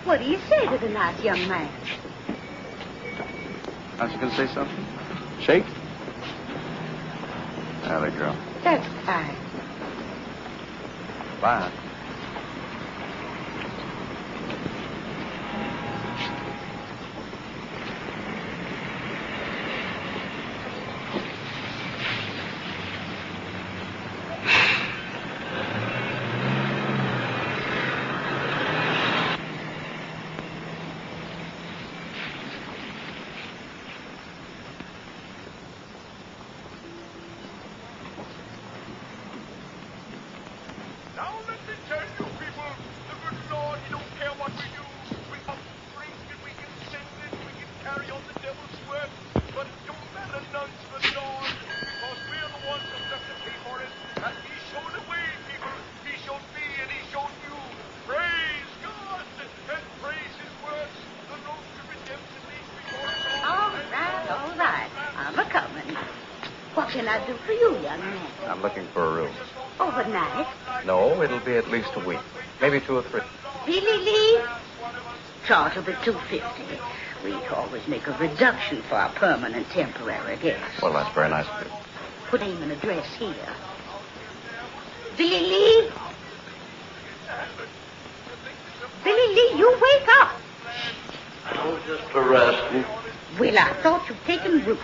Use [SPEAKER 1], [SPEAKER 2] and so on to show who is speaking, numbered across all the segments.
[SPEAKER 1] What do you say to the nice young man?
[SPEAKER 2] Aren't you going to say something? Shake? There, girl.
[SPEAKER 1] That's fine.
[SPEAKER 2] Bye.
[SPEAKER 1] What can I do for you, young man?
[SPEAKER 2] I'm looking for a room.
[SPEAKER 1] Overnight?
[SPEAKER 2] No, it'll be at least a week. Maybe 2 or 3.
[SPEAKER 1] Billy Lee? Charge will be $2.50. We always make a reduction for our permanent temporary guests.
[SPEAKER 2] Well, that's very nice of you.
[SPEAKER 1] Put name and address here. Billy Lee? Billy Lee, you wake up.
[SPEAKER 3] I was just resting.
[SPEAKER 1] Well, I thought you'd taken root.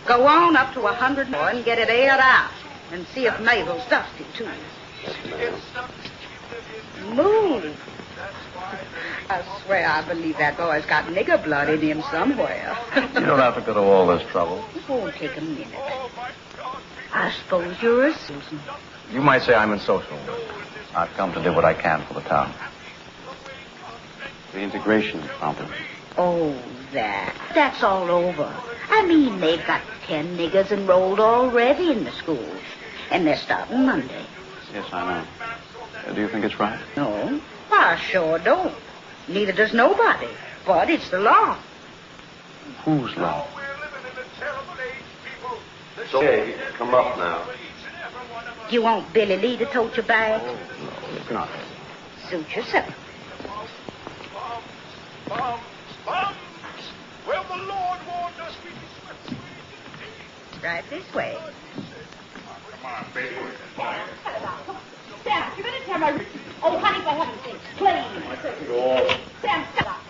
[SPEAKER 1] Go on up to 100 more and get it aired out. And see if Mabel's dusty, too. Move. I swear I believe that boy's got nigger blood in him somewhere.
[SPEAKER 2] You don't have to go to all this trouble.
[SPEAKER 1] It won't take a minute. I suppose you're a Susan.
[SPEAKER 2] You might say I'm in social work. I've come to do what I can for the town. The integration problem.
[SPEAKER 1] Oh, that's all over. I mean, they've got 10 niggers enrolled already in the schools. And they're starting Monday.
[SPEAKER 2] Yes, I know. Do you think it's right?
[SPEAKER 1] No, I sure don't. Neither does nobody. But it's the law.
[SPEAKER 2] Whose law?
[SPEAKER 3] It's okay. You can come up now.
[SPEAKER 1] Do you want Billy Lee to tote your bag?
[SPEAKER 2] Oh, no, it's not.
[SPEAKER 1] Suit yourself.
[SPEAKER 4] Well, the Lord warned us we be swift.
[SPEAKER 1] Right this way.
[SPEAKER 4] Come on, baby.
[SPEAKER 5] Sam, you better tell my... Oh, honey, for heaven's sake, please. Sam, stop.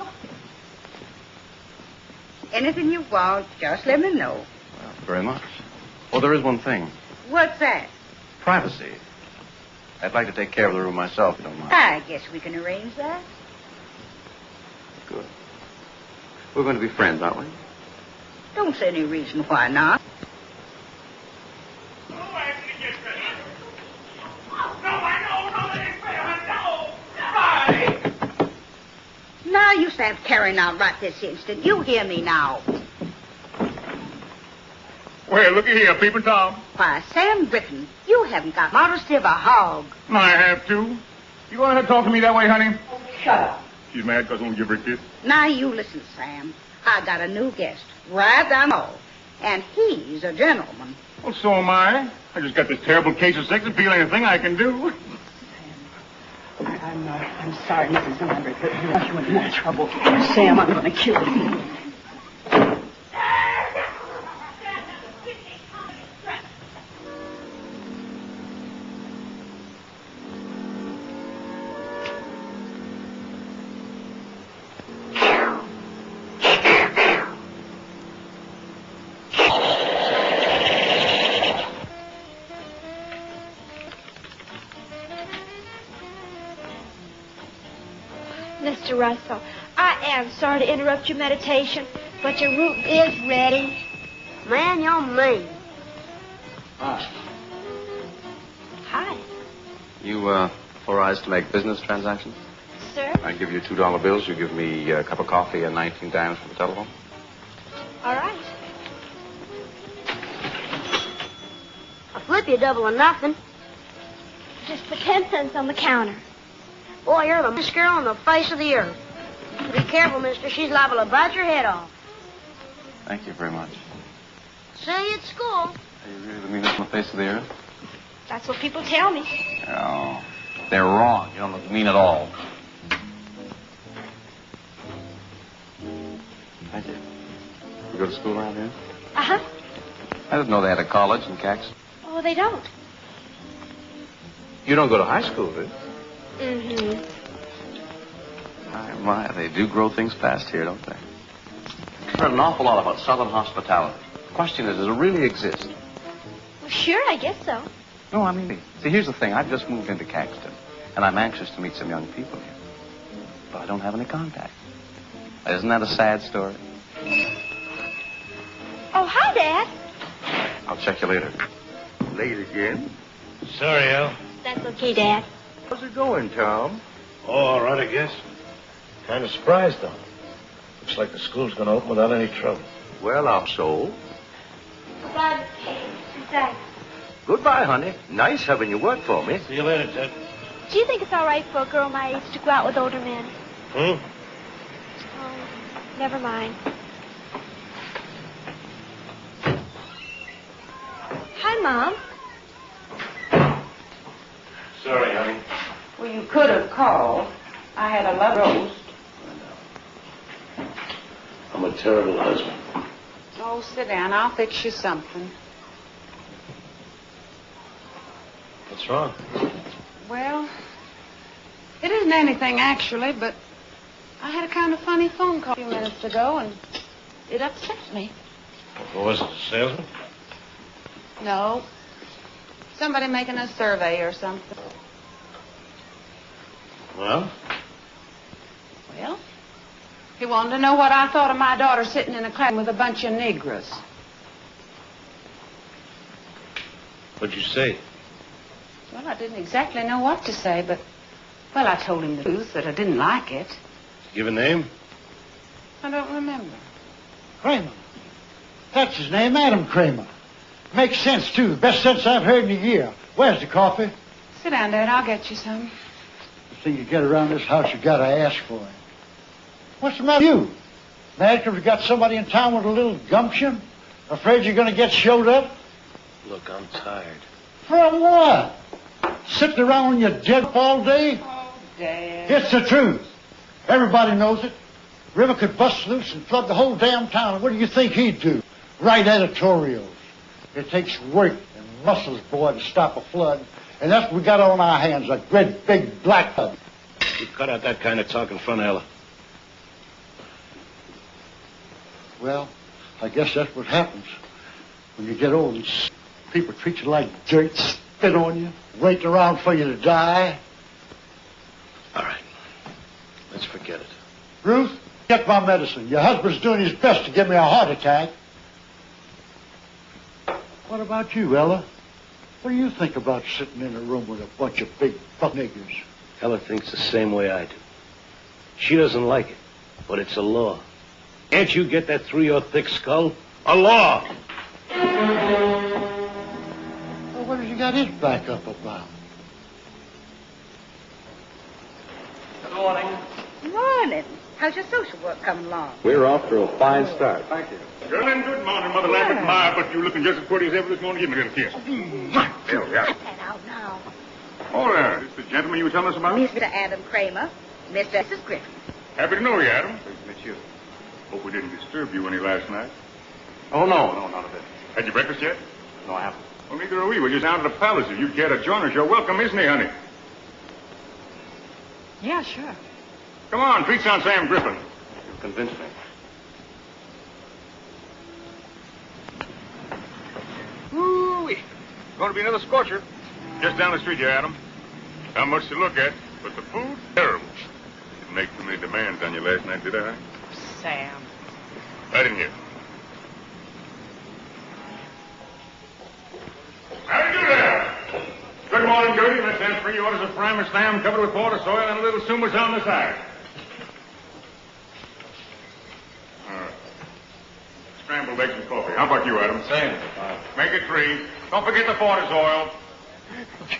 [SPEAKER 1] Anything you want, just let me know.
[SPEAKER 2] Well, very much. Oh, there is one thing.
[SPEAKER 1] What's that?
[SPEAKER 2] Privacy. I'd like to take care of the room myself, if you don't mind.
[SPEAKER 1] I guess we can arrange that.
[SPEAKER 2] Good. We're going to be friends, aren't we?
[SPEAKER 1] Don't see any reason why not.
[SPEAKER 4] No, Anthony, get ready. No, I know. No, that ain't fair. No. Bye.
[SPEAKER 1] Now you stand carrying out right this instant. You hear me now.
[SPEAKER 4] Well, looky here, Peeping Tom.
[SPEAKER 1] Why, Sam Britton, you haven't got modesty of a hog.
[SPEAKER 4] I have to. You going to talk to me that way, honey?
[SPEAKER 1] Shut up.
[SPEAKER 4] She's mad because I won't give her a kiss.
[SPEAKER 1] Now you listen, Sam. I got a new guest, right down the hall. And he's a gentleman.
[SPEAKER 4] Well, so am I. I just got this terrible case of sex appeal. Anything I can do.
[SPEAKER 5] I'm sorry, Mrs. Lambert, but you're in more trouble. Sam, I'm going to kill you.
[SPEAKER 6] Mr. Russell, I am sorry to interrupt your meditation, but your root is ready.
[SPEAKER 5] Man, you're mean.
[SPEAKER 2] Hi.
[SPEAKER 6] Hi.
[SPEAKER 2] You, authorized to make business transactions?
[SPEAKER 6] Sir?
[SPEAKER 2] I give you $2 bills. You give me a cup of coffee and 19 dimes for the telephone.
[SPEAKER 6] All right.
[SPEAKER 5] I'll flip you double or nothing.
[SPEAKER 6] Just put 10 cents on the counter.
[SPEAKER 5] Boy, you're the best girl on the face of the earth. Be careful, mister. She's liable to bite your head off.
[SPEAKER 2] Thank you very much.
[SPEAKER 5] See you at school.
[SPEAKER 2] Are you really the meanest on the face of the earth?
[SPEAKER 6] That's what people tell me.
[SPEAKER 2] No. They're wrong. You don't look mean at all. Thank you. You go to school around here?
[SPEAKER 6] Uh-huh.
[SPEAKER 2] I didn't know they had a college in Caxton.
[SPEAKER 6] Oh, they don't.
[SPEAKER 2] You don't go to high school, do you?
[SPEAKER 6] Mm-hmm.
[SPEAKER 2] My, they do grow things fast here, don't they? I've heard an awful lot about Southern hospitality. The question is, does it really exist?
[SPEAKER 6] Well, sure, I guess so.
[SPEAKER 2] No, I mean, see, here's the thing. I've just moved into Caxton, and I'm anxious to meet some young people here. But I don't have any contact. Isn't that a sad story?
[SPEAKER 6] Oh, hi, Dad.
[SPEAKER 2] I'll check you later.
[SPEAKER 3] Late again?
[SPEAKER 4] Sorry, Al.
[SPEAKER 6] That's okay, Dad.
[SPEAKER 3] How's it going, Tom?
[SPEAKER 4] Oh, all right, I guess. Kind of surprised, though. Looks like the school's going to open without any trouble.
[SPEAKER 3] Well, I'm so.
[SPEAKER 6] Goodbye, Thanks.
[SPEAKER 3] Goodbye, honey. Nice having you work for me.
[SPEAKER 4] See you later, Ted.
[SPEAKER 6] Do you think it's all right for a girl my age to go out with older men?
[SPEAKER 4] Hmm?
[SPEAKER 6] Oh, never mind. Hi, Mom.
[SPEAKER 4] Sorry, honey.
[SPEAKER 1] Well, you could have called. I had a love roast.
[SPEAKER 4] I'm a terrible husband.
[SPEAKER 1] Oh, sit down. I'll fix you something.
[SPEAKER 4] What's wrong?
[SPEAKER 1] Well, it isn't anything, actually, but I had a kind of funny phone call a few minutes ago, and it upset me.
[SPEAKER 4] What was it, a salesman?
[SPEAKER 1] No. Somebody making a survey or something.
[SPEAKER 4] Well?
[SPEAKER 1] Well, he wanted to know what I thought of my daughter sitting in a class with a bunch of Negroes.
[SPEAKER 4] What'd you say?
[SPEAKER 1] Well, I didn't exactly know what to say, but, well, I told him the truth, that I didn't like it.
[SPEAKER 4] Give a name?
[SPEAKER 1] I don't remember.
[SPEAKER 7] Kramer. That's his name, Adam Kramer. Makes sense, too. The best sense I've heard in a year. Where's the coffee?
[SPEAKER 1] Sit down, Dad. I'll get you some.
[SPEAKER 7] The thing you get around this house, you gotta ask for it. What's the matter with you? Mad because we got somebody in town with a little gumption? Afraid you're gonna get showed up?
[SPEAKER 4] Look, I'm tired.
[SPEAKER 7] From what? Sitting around on your dead all day?
[SPEAKER 1] Oh, Dad.
[SPEAKER 7] It's the truth. Everybody knows it. River could bust loose and flood the whole damn town. What do you think he'd do? Write editorials. It takes work and muscles, boy, to stop a flood. And that's what we got on our hands, a great big black flood.
[SPEAKER 4] You cut out that kind of talk in front of Ella.
[SPEAKER 7] Well, I guess that's what happens when you get old and people treat you like dirt, spit on you, waiting around for you to die.
[SPEAKER 4] All right. Let's forget it.
[SPEAKER 7] Ruth, get my medicine. Your husband's doing his best to give me a heart attack. What about you, Ella? What do you think about sitting in a room with a bunch of big buck niggers?
[SPEAKER 4] Ella thinks the same way I do. She doesn't like it, but it's a law. Can't you get that through your thick skull? A law!
[SPEAKER 7] Well, what has he got his back up about?
[SPEAKER 2] Good morning.
[SPEAKER 1] Morning. How's your social work coming along?
[SPEAKER 2] We're off to a fine start. Thank you.
[SPEAKER 4] Girl, and good morning, Mother Lambert. My, but you looking just as pretty as ever this morning. Give me a little kiss. There we are.
[SPEAKER 1] Cut that out now.
[SPEAKER 4] Oh, there. This the gentleman you were telling us about?
[SPEAKER 1] Mr. Adam Kramer, Mr. and Mrs. Griffin.
[SPEAKER 4] Happy to know you, Adam.
[SPEAKER 2] Pleased to meet you.
[SPEAKER 4] Hope we didn't disturb you any last night.
[SPEAKER 2] Oh, no, not a bit.
[SPEAKER 4] Had you breakfast yet?
[SPEAKER 2] No, I haven't.
[SPEAKER 4] Well, neither are we. We're just down at the palace. If you'd care to join us, you're welcome, isn't he, honey?
[SPEAKER 1] Yeah, sure.
[SPEAKER 4] Come on, treats on Sam Griffin.
[SPEAKER 2] You've convinced me.
[SPEAKER 4] Ooh-wee. Going to be another scorcher. Just down the street here, Adam. Not much to look at, but the food, terrible.
[SPEAKER 8] Didn't make too many demands on you last night, did I?
[SPEAKER 6] Sam.
[SPEAKER 8] Right in here. How do you do there? Good morning, Gertie. Let's have 3 orders of primer slam covered with water, soil, and a little sumas on the side. Scrambled eggs and coffee. How about you, Adam?
[SPEAKER 2] Same.
[SPEAKER 8] Make it 3. Don't forget the Porter's oil.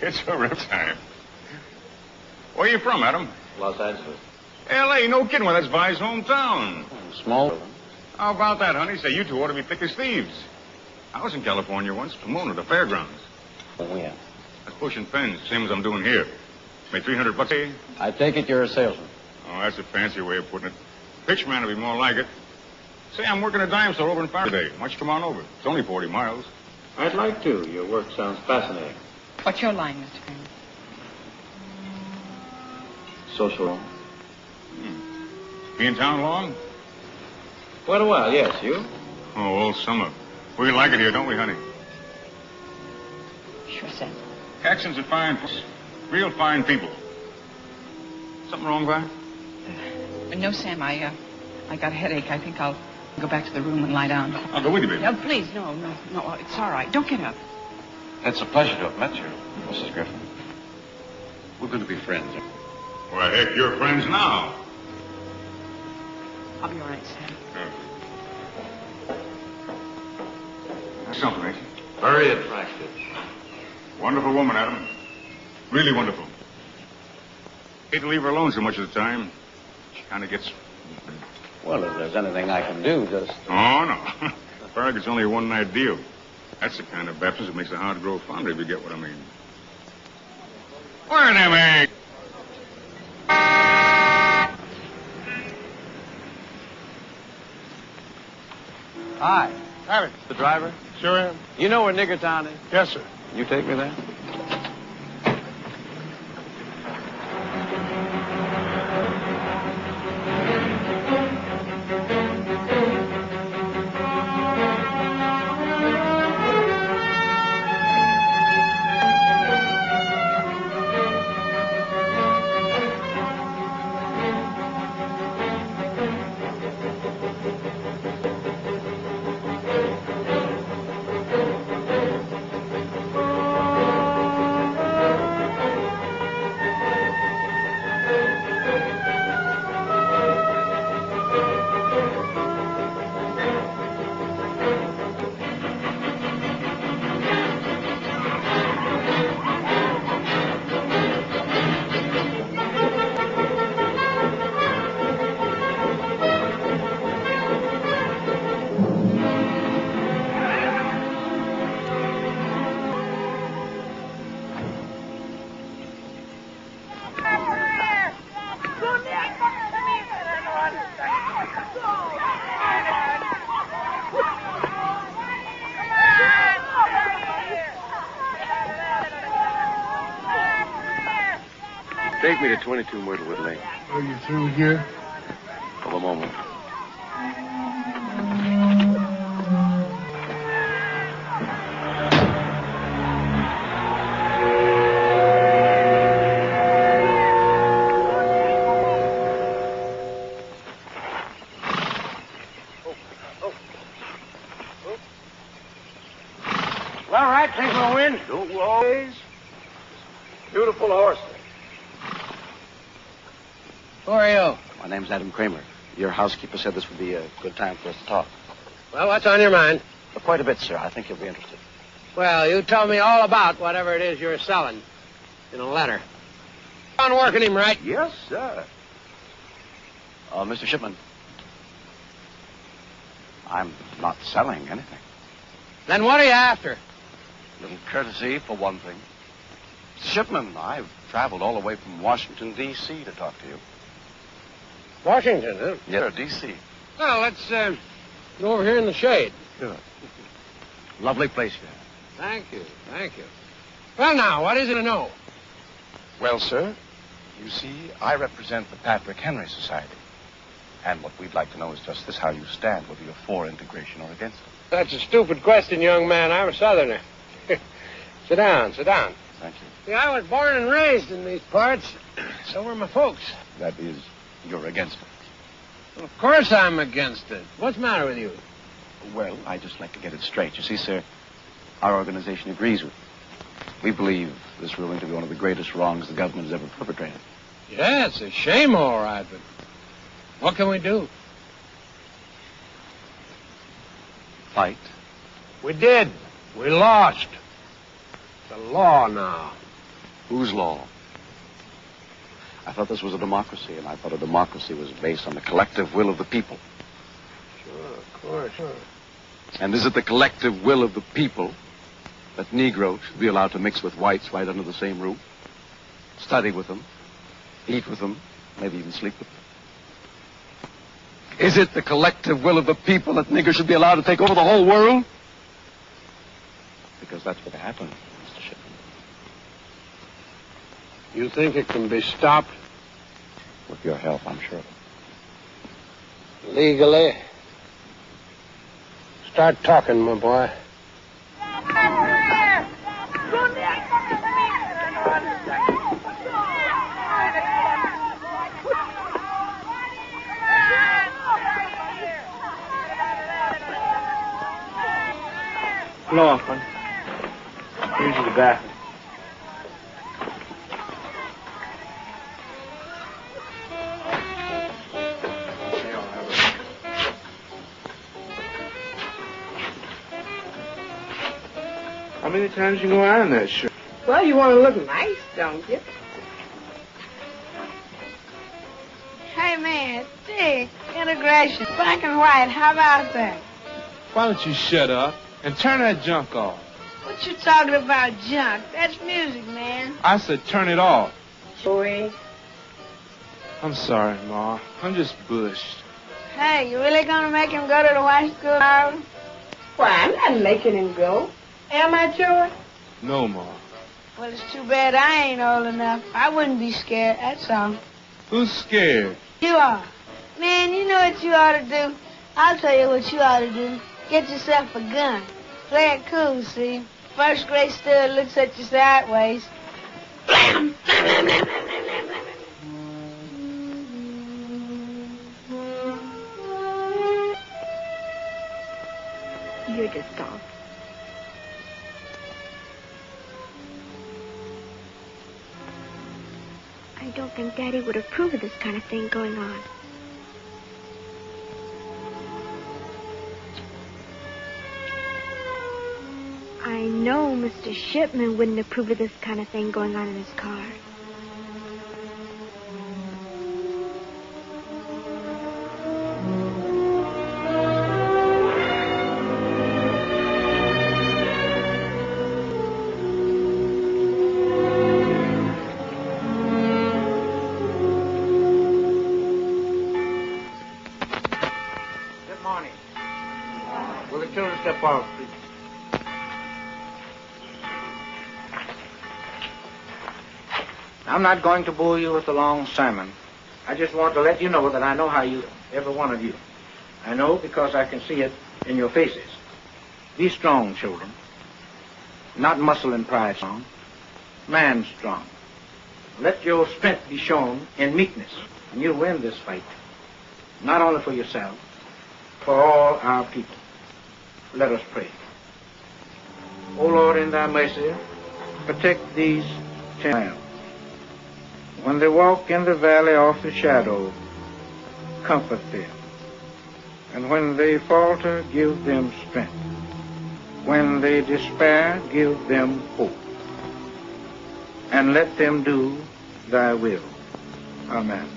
[SPEAKER 8] Get your rip time. Where are you from, Adam?
[SPEAKER 2] Los Angeles.
[SPEAKER 8] L.A., no kidding. Well, that's Vi's hometown.
[SPEAKER 2] Small.
[SPEAKER 8] How about that, honey? Say, you two ought to be thick as thieves. I was in California once, Pomona, the fairgrounds.
[SPEAKER 2] Oh, yeah.
[SPEAKER 8] That's pushing pens, same as I'm doing here. Made $300 a day.
[SPEAKER 2] I take it you're a salesman.
[SPEAKER 8] Oh, that's a fancy way of putting it. Pitchman would be more like it. Say, I'm working a dime store over in Far today. Why don't you come on over? It's only 40 miles.
[SPEAKER 2] I'd like to. Your work sounds fascinating.
[SPEAKER 9] What's your line, Mr. Kramer?
[SPEAKER 2] Social.
[SPEAKER 8] Be in town long?
[SPEAKER 2] Quite a while, yes. You?
[SPEAKER 8] Oh, all summer. We like it here, don't we, honey?
[SPEAKER 9] Sure, Sam.
[SPEAKER 8] Caxton's a fine place. Real fine people. Something wrong, Vi?
[SPEAKER 9] No, Sam, I got a headache. I think I'll go back to the room and lie down.
[SPEAKER 8] I'll go with you, baby.
[SPEAKER 9] No, please, no. It's all right. Don't get up.
[SPEAKER 2] It's a pleasure to have met you, Mrs. Griffin. We're going to be friends.
[SPEAKER 8] Well, heck, you're friends now.
[SPEAKER 9] I'll be all right, Sam.
[SPEAKER 8] That's something, ain't she?
[SPEAKER 2] Very attractive.
[SPEAKER 8] Wonderful woman, Adam. Really wonderful. Hate to leave her alone so much of the time. She kind of gets...
[SPEAKER 2] Well, if there's anything I can do, just...
[SPEAKER 8] Oh, no. Farragut's only a one-night deal. That's the kind of baptism that makes the heart grow fonder, if you get what I mean. Where are them eggs?
[SPEAKER 2] Hi.
[SPEAKER 10] Harry.
[SPEAKER 2] The driver?
[SPEAKER 10] Sure am.
[SPEAKER 2] You know where Niggertown is?
[SPEAKER 10] Yes, sir.
[SPEAKER 2] You take me there?
[SPEAKER 4] Take me to 22 Myrtlewood Lane.
[SPEAKER 10] Are you through here?
[SPEAKER 4] For the moment. All right, take my wind. Don't always. Beautiful horse.
[SPEAKER 11] Who are you?
[SPEAKER 2] My name's Adam Kramer. Your housekeeper said this would be a good time for us to talk.
[SPEAKER 11] Well, what's on your mind?
[SPEAKER 2] Quite a bit, sir. I think you'll be interested.
[SPEAKER 11] Well, you tell me all about whatever it is you're selling in a letter. On working him right.
[SPEAKER 3] Yes, sir.
[SPEAKER 2] Mr. Shipman, I'm not selling anything.
[SPEAKER 11] Then what are you after?
[SPEAKER 2] A little courtesy, for one thing. Mr. Shipman, I've traveled all the way from Washington, D.C. to talk to you.
[SPEAKER 11] Washington, huh?
[SPEAKER 2] Yeah, D.C.
[SPEAKER 11] Well, let's go over here in the shade.
[SPEAKER 2] Sure. Lovely place you have.
[SPEAKER 11] Thank you, thank you. Well, now, what is it to know?
[SPEAKER 2] Well, sir, you see, I represent the Patrick Henry Society. And what we'd like to know is just this, how you stand, whether you're for integration or against it.
[SPEAKER 11] That's a stupid question, young man. I'm a Southerner. Sit down, sit down.
[SPEAKER 2] Thank you.
[SPEAKER 11] See, I was born and raised in these parts. So were my folks.
[SPEAKER 2] That is You're against it.
[SPEAKER 11] Well, of course I'm against it. What's the matter with you?
[SPEAKER 2] Well, I'd just like to get it straight. You see, sir, our organization agrees with you. We believe this ruling to be one of the greatest wrongs the government has ever perpetrated.
[SPEAKER 11] Yeah, it's a shame, all right, but what can we do?
[SPEAKER 2] Fight?
[SPEAKER 11] We did. We lost. It's a law now.
[SPEAKER 2] Whose law? I thought this was a democracy, and I thought a democracy was based on the collective will of the people.
[SPEAKER 11] Sure, of course, sure.
[SPEAKER 2] And is it the collective will of the people that Negroes should be allowed to mix with whites right under the same roof? Study with them, eat with them, maybe even sleep with them? Is it the collective will of the people that niggers should be allowed to take over the whole world? Because that's what happened, Mr. Shipman.
[SPEAKER 11] You think it can be stopped?
[SPEAKER 2] With your help, I'm sure.
[SPEAKER 11] Legally. Start talking, my boy.
[SPEAKER 10] Floor, honey. Here's the bathroom. How many times you go iron that shirt?
[SPEAKER 12] Well, you want to look nice, don't you? Hey, man, dig, integration, black and white, how about that?
[SPEAKER 10] Why don't you shut up and turn that junk off?
[SPEAKER 12] What you talking about, junk? That's music, man.
[SPEAKER 10] I said turn it off.
[SPEAKER 12] Boy.
[SPEAKER 10] I'm sorry, Ma. I'm just bushed.
[SPEAKER 12] Hey, you really gonna make him go to the white school, Harlan? Why, I'm not making him go. Am I, Joey?
[SPEAKER 10] No, Ma.
[SPEAKER 12] Well, it's too bad I ain't old enough. I wouldn't be scared, that's all.
[SPEAKER 10] Who's scared?
[SPEAKER 12] You are. Man, you know what you ought to do? I'll tell you what you ought to do. Get yourself a gun. Play it cool, see? First grade stud looks at you sideways. Blam!
[SPEAKER 6] You're just off. I don't think Daddy would approve of this kind of thing going on. I know Mr. Shipman wouldn't approve of this kind of thing going on in his car.
[SPEAKER 11] Good morning. Will the children step off, please? I'm not going to bore you with a long sermon. I just want to let you know that I know how you, every one of you. I know because I can see it in your faces. Be strong, children. Not muscle and pride strong. Man strong. Let your strength be shown in meekness, and you'll win this fight. Not only for yourself, for all our people. Let us pray. O Lord, in thy mercy, protect these 10. When they walk in the valley of the shadow, comfort them. And when they falter, give them strength. When they despair, give them hope. And let them do thy will. Amen.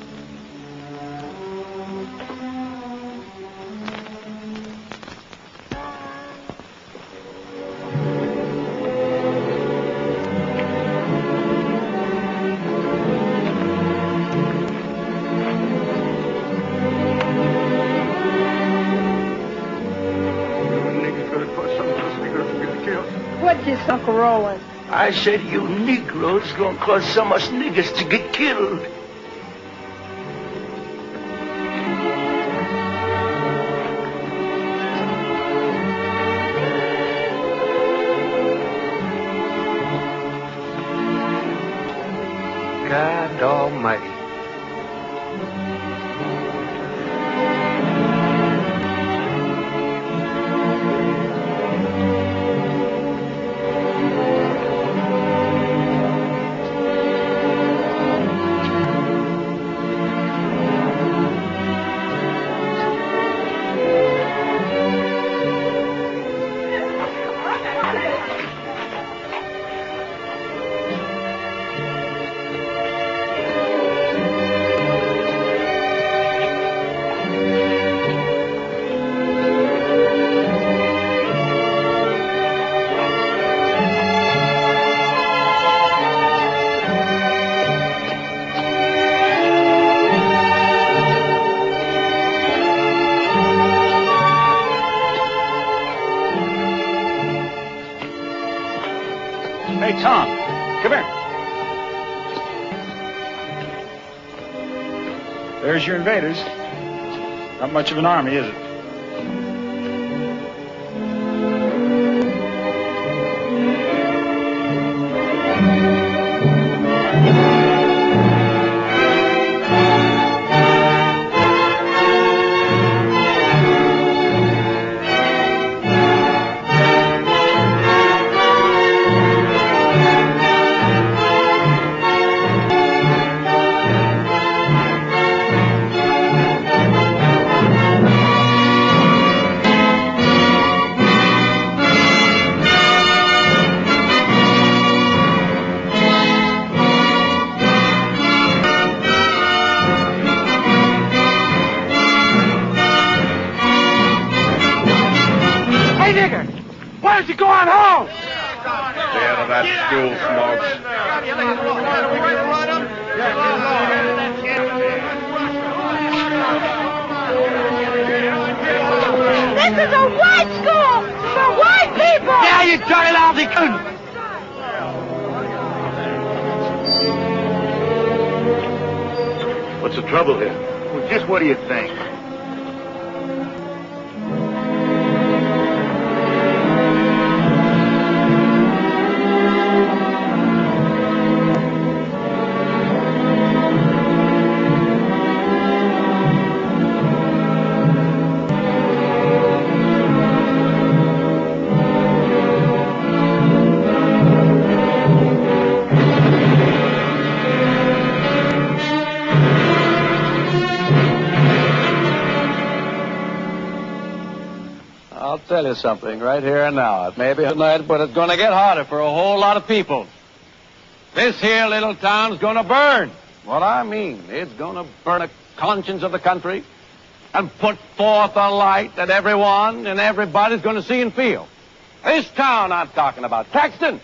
[SPEAKER 12] What's this, Uncle Roland?
[SPEAKER 13] I said you Negroes gonna cause some of us niggers to get killed.
[SPEAKER 11] God Almighty.
[SPEAKER 14] Hey, Tom, come here. There's your invaders. Not much of an army, is it?
[SPEAKER 15] Why don't you go on home?
[SPEAKER 3] Stay out of that stool, Smokes.
[SPEAKER 12] This is a white school for white people!
[SPEAKER 15] Yeah, you dirty lousy coon!
[SPEAKER 3] What's the trouble here?
[SPEAKER 16] Well, just what do you think?
[SPEAKER 2] I'll tell you something right here and now. It may be tonight, but it's going to get harder for a whole lot of people. This here little town's going to burn. What I mean, it's going to burn the conscience of the country and put forth a light that everyone and everybody's going to see and feel. This town I'm talking about, Caxton.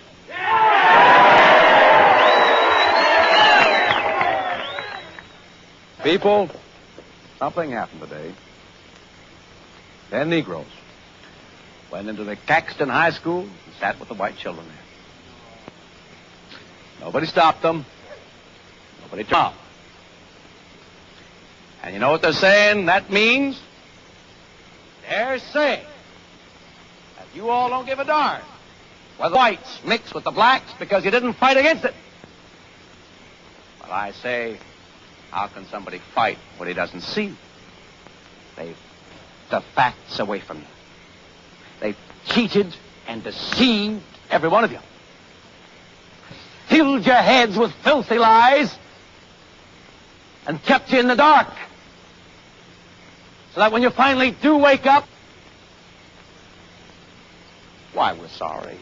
[SPEAKER 2] People, something happened today. 10 Negroes went into the Caxton High School and sat with the white children there. Nobody stopped them. Nobody told them. And you know what they're saying that means? They're saying that you all don't give a darn whether whites mix with the blacks because you didn't fight against it. But I say, how can somebody fight what he doesn't see? They've the facts away from you. They've cheated and deceived every one of you. Filled your heads with filthy lies and kept you in the dark. So that when you finally do wake up, why, we're sorry,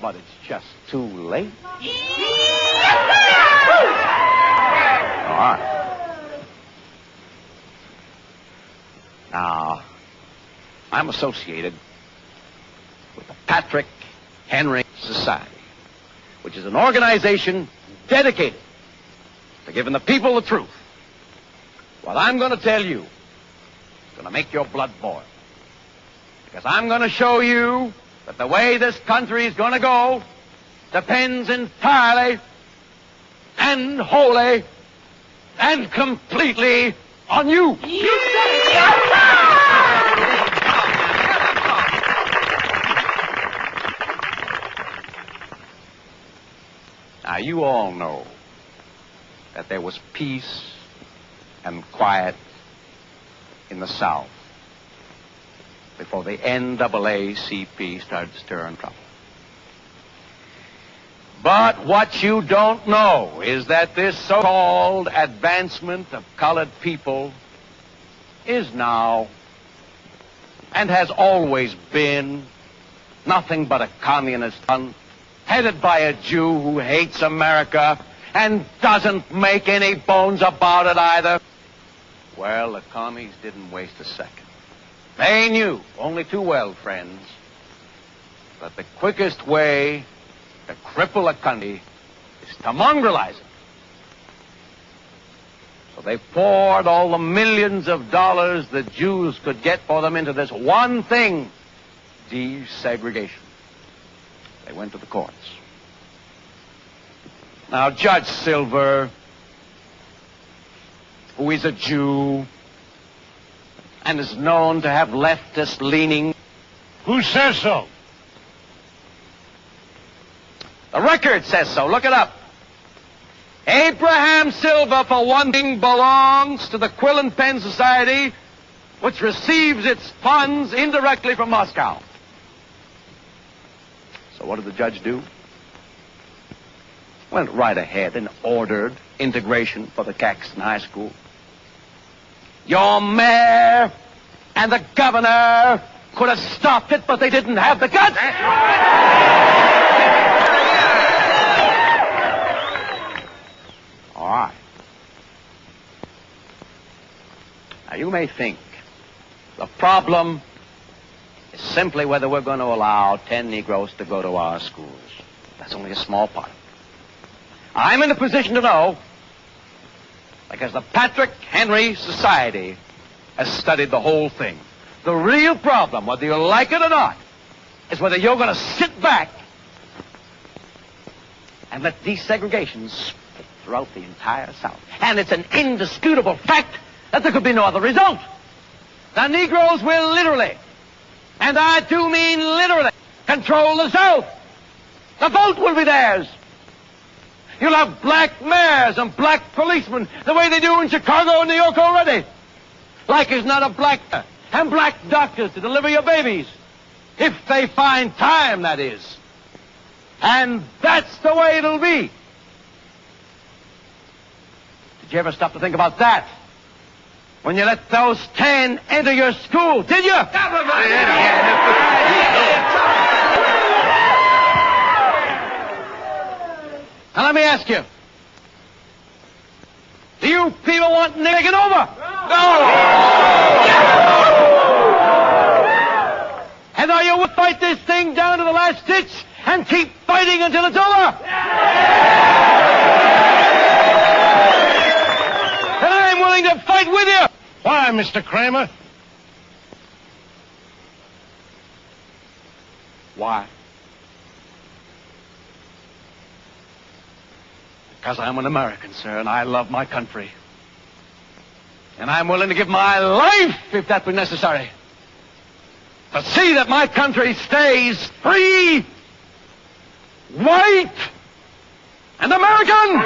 [SPEAKER 2] but it's just too late. All right. Now, I'm associated with the Patrick Henry Society, which is an organization dedicated to giving the people the truth. What I'm going to tell you is going to make your blood boil. Because I'm going to show you that the way this country is going to go depends entirely and wholly and completely on you. Now, you all know that there was peace and quiet in the South before the NAACP started stirring trouble. But what you don't know is that this so-called advancement of colored people is now and has always been nothing but a communist fund headed by a Jew who hates America and doesn't make any bones about it either. Well, the commies didn't waste a second. They knew only too well, friends, that the quickest way to cripple a country is to mongrelize it. So they poured all the millions of dollars the Jews could get for them into this one thing, desegregation. They went to the courts. Now, Judge Silver, who is a Jew and is known to have leftist leaning.
[SPEAKER 7] Who says so?
[SPEAKER 2] The record says so. Look it up. Abraham Silver, for one thing, belongs to the Quill and Pen Society, which receives its funds indirectly from Moscow. So what did the judge do? Went right ahead and ordered integration for the Caxton High School. Your mayor and the governor could have stopped it, but they didn't have the guts. All right. Now, you may think the problem is simply whether we're going to allow 10 Negroes to go to our schools. That's only a small part. I'm in a position to know because the Patrick Henry Society has studied the whole thing. The real problem, whether you like it or not, is whether you're going to sit back and let desegregation spread throughout the entire South. And it's an indisputable fact that there could be no other result. The Negroes will literally, and I do mean literally, control the South. The vote will be theirs. You'll have black mayors and black policemen the way they do in Chicago and New York already. Like is not a black and black doctors to deliver your babies. If they find time, that is. And that's the way it'll be. Did you ever stop to think about that? When you let those 10 enter your school, did you? Now let me ask you. Do you people want to take it over? No! And are you willing to fight this thing down to the last ditch and keep fighting until it's over? And I'm willing to fight with you.
[SPEAKER 7] Why, Mr. Kramer?
[SPEAKER 2] Why? Because I'm an American, sir, and I love my country. And I'm willing to give my life, if that be necessary, to see that my country stays free, white, and American!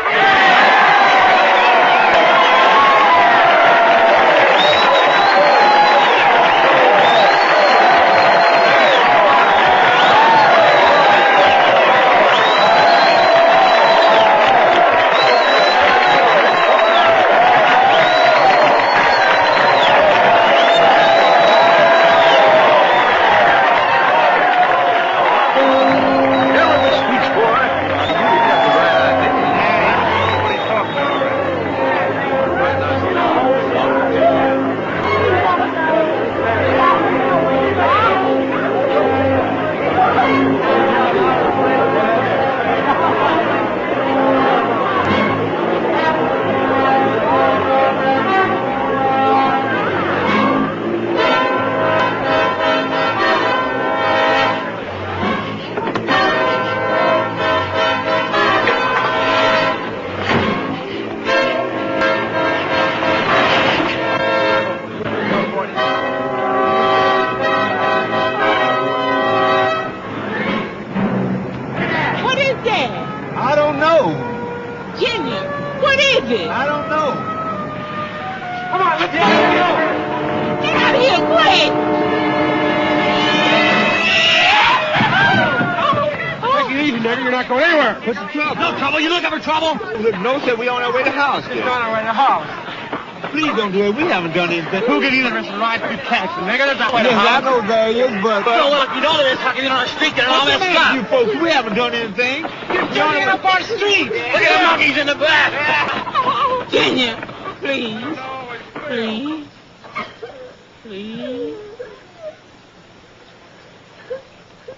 [SPEAKER 15] We haven't done anything.
[SPEAKER 16] Who gave you the right to tax, nigga? That's not what
[SPEAKER 15] I know there is, but...
[SPEAKER 16] So, well, if you know there is, how can you on the street get all messed up?
[SPEAKER 15] You folks, we haven't done anything.
[SPEAKER 16] You're jumping up our street. Look at the monkeys in the back. Kenya, please. Please. Please.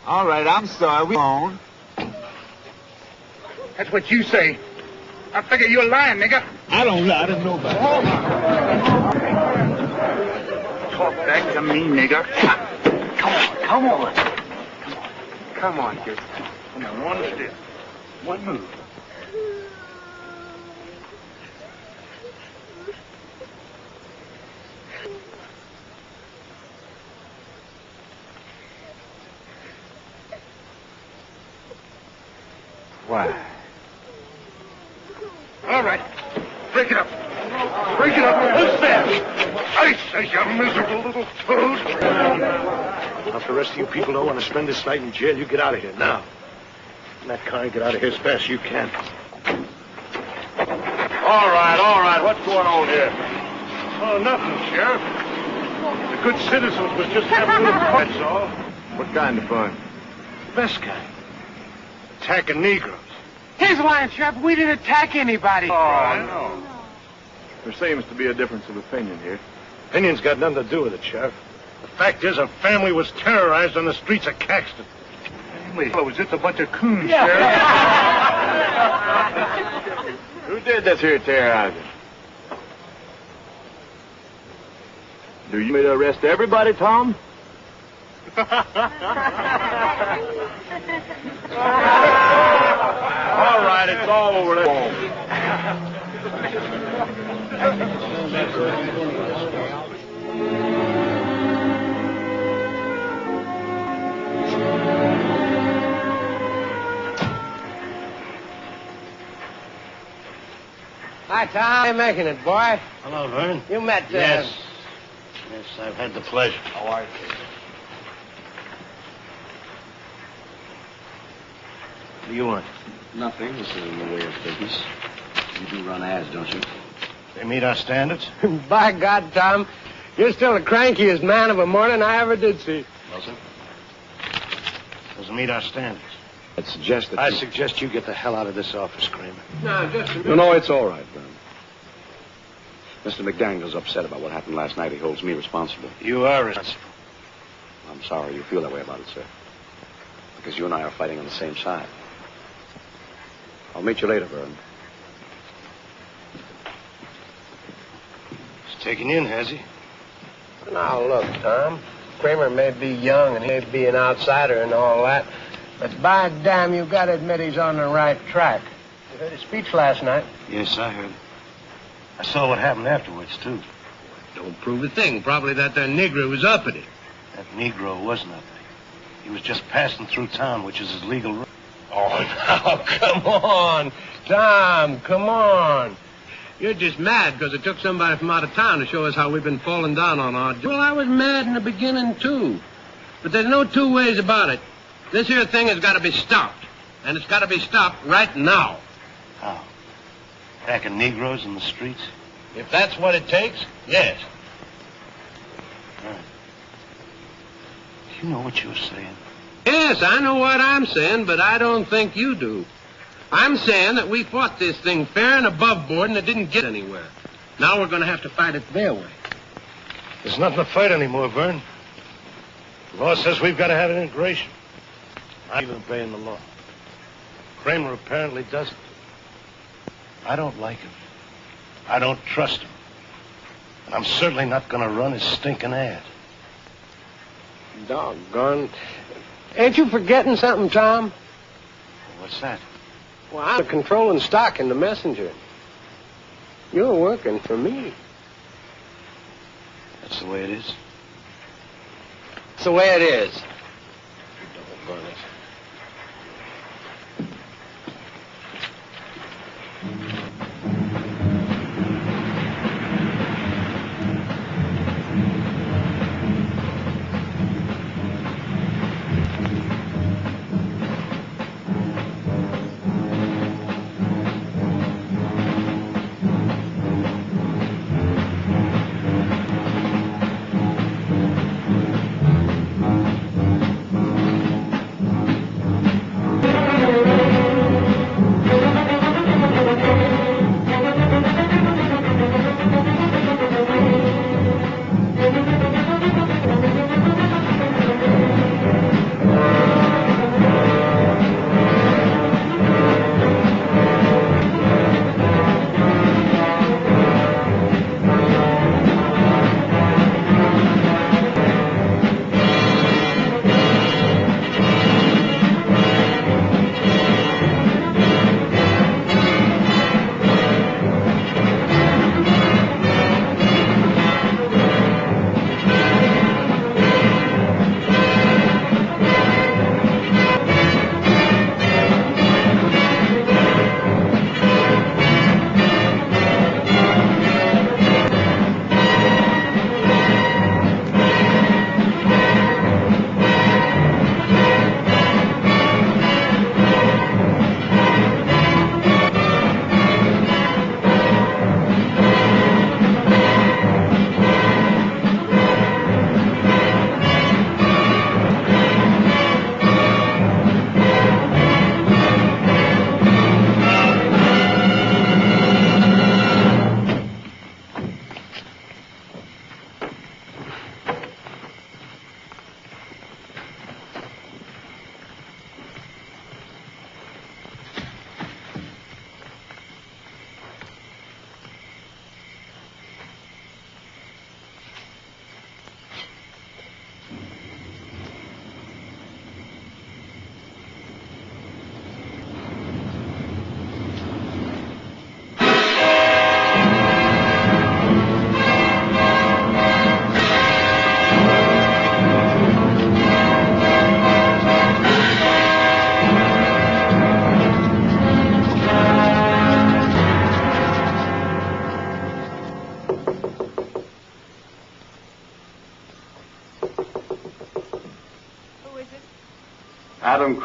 [SPEAKER 15] All right, I'm sorry. We on.
[SPEAKER 16] That's what you say. I figure you're lying, nigga.
[SPEAKER 15] I don't lie to nobody.
[SPEAKER 16] Talk back to me, nigga. Come on. Come on, kid. Come on, one step. One move.
[SPEAKER 4] Why?
[SPEAKER 3] All right. Break it up. Break it up. Who's there? I say, you miserable little toad.
[SPEAKER 4] Now, if the rest of you people don't want to spend this night in jail, you get out of here now. And that car, get out of here as fast as you can.
[SPEAKER 3] All right. What's going on here? Oh, nothing, Sheriff. The good citizens was just having a little fun, that's all.
[SPEAKER 8] What kind of fun?
[SPEAKER 4] Best kind. Attacking Negroes.
[SPEAKER 16] He's lying, Sheriff. We didn't attack anybody.
[SPEAKER 8] Oh, no. There seems to be a difference of opinion here.
[SPEAKER 4] Opinion's got nothing to do with it, Sheriff. The fact is, a family was terrorized on the streets of Caxton.
[SPEAKER 3] Family? Oh, was just a bunch of coons, Sheriff.
[SPEAKER 8] Who did this here terrorizing? Do you mean to arrest everybody, Tom? All right, it's all over. Let's go.
[SPEAKER 16] Hi, Tom. How you making it, boy?
[SPEAKER 4] Hello, Vern.
[SPEAKER 16] You met...
[SPEAKER 4] Yes, I've had the pleasure.
[SPEAKER 8] How are you?
[SPEAKER 4] What do you want?
[SPEAKER 2] Nothing. This is in the way of business. You do run ads, don't you?
[SPEAKER 4] They meet our standards?
[SPEAKER 16] By God, Tom, you're still the crankiest man of a morning I ever did see.
[SPEAKER 4] Doesn't meet our standards.
[SPEAKER 2] I suggest that
[SPEAKER 4] I suggest you get the hell out of this office, Kramer.
[SPEAKER 16] No, just a minute.
[SPEAKER 2] No, it's all right, Vern. Mr. McDaniel's upset about what happened last night. He holds me responsible.
[SPEAKER 4] You are responsible.
[SPEAKER 2] I'm sorry you feel that way about it, sir. Because you and I are fighting on the same side. I'll meet you later, Vern.
[SPEAKER 4] He's taking you in, has he?
[SPEAKER 16] Now, look, Tom. Kramer may be young and he may be an outsider and all that, but by damn, you got to admit he's on the right track. You heard his speech last night.
[SPEAKER 4] Yes, I heard it. I saw what happened afterwards, too.
[SPEAKER 16] Don't prove a thing. Probably that there Negro was uppity.
[SPEAKER 4] That Negro wasn't uppity. He was just passing through town, which is his legal right.
[SPEAKER 16] Oh, now, come on. Tom, come on. You're just mad because it took somebody from out of town to show us how we've been falling down on our... Well, I was mad in the beginning, too. But there's no two ways about it. This here thing has got to be stopped. And it's got to be stopped right now.
[SPEAKER 4] How? Attacking Negroes in the streets?
[SPEAKER 16] If that's what it takes, yes.
[SPEAKER 4] Right. You know what you're saying.
[SPEAKER 16] Yes, I know what I'm saying, but I don't think you do. I'm saying that we fought this thing fair and above board and it didn't get anywhere. Now we're going to have to fight it their way.
[SPEAKER 4] There's nothing to fight anymore, Vern. The law says we've got to have an integration. I'm even obeying the law. Kramer apparently doesn't. I don't like him. I don't trust him. And I'm certainly not going to run his stinking ad.
[SPEAKER 16] Doggone. Ain't you forgetting something, Tom?
[SPEAKER 4] What's that?
[SPEAKER 16] Well, I'm controlling stock in the Messenger. You're working for me.
[SPEAKER 4] That's the way it is?
[SPEAKER 16] That's the way it is. Doggone it.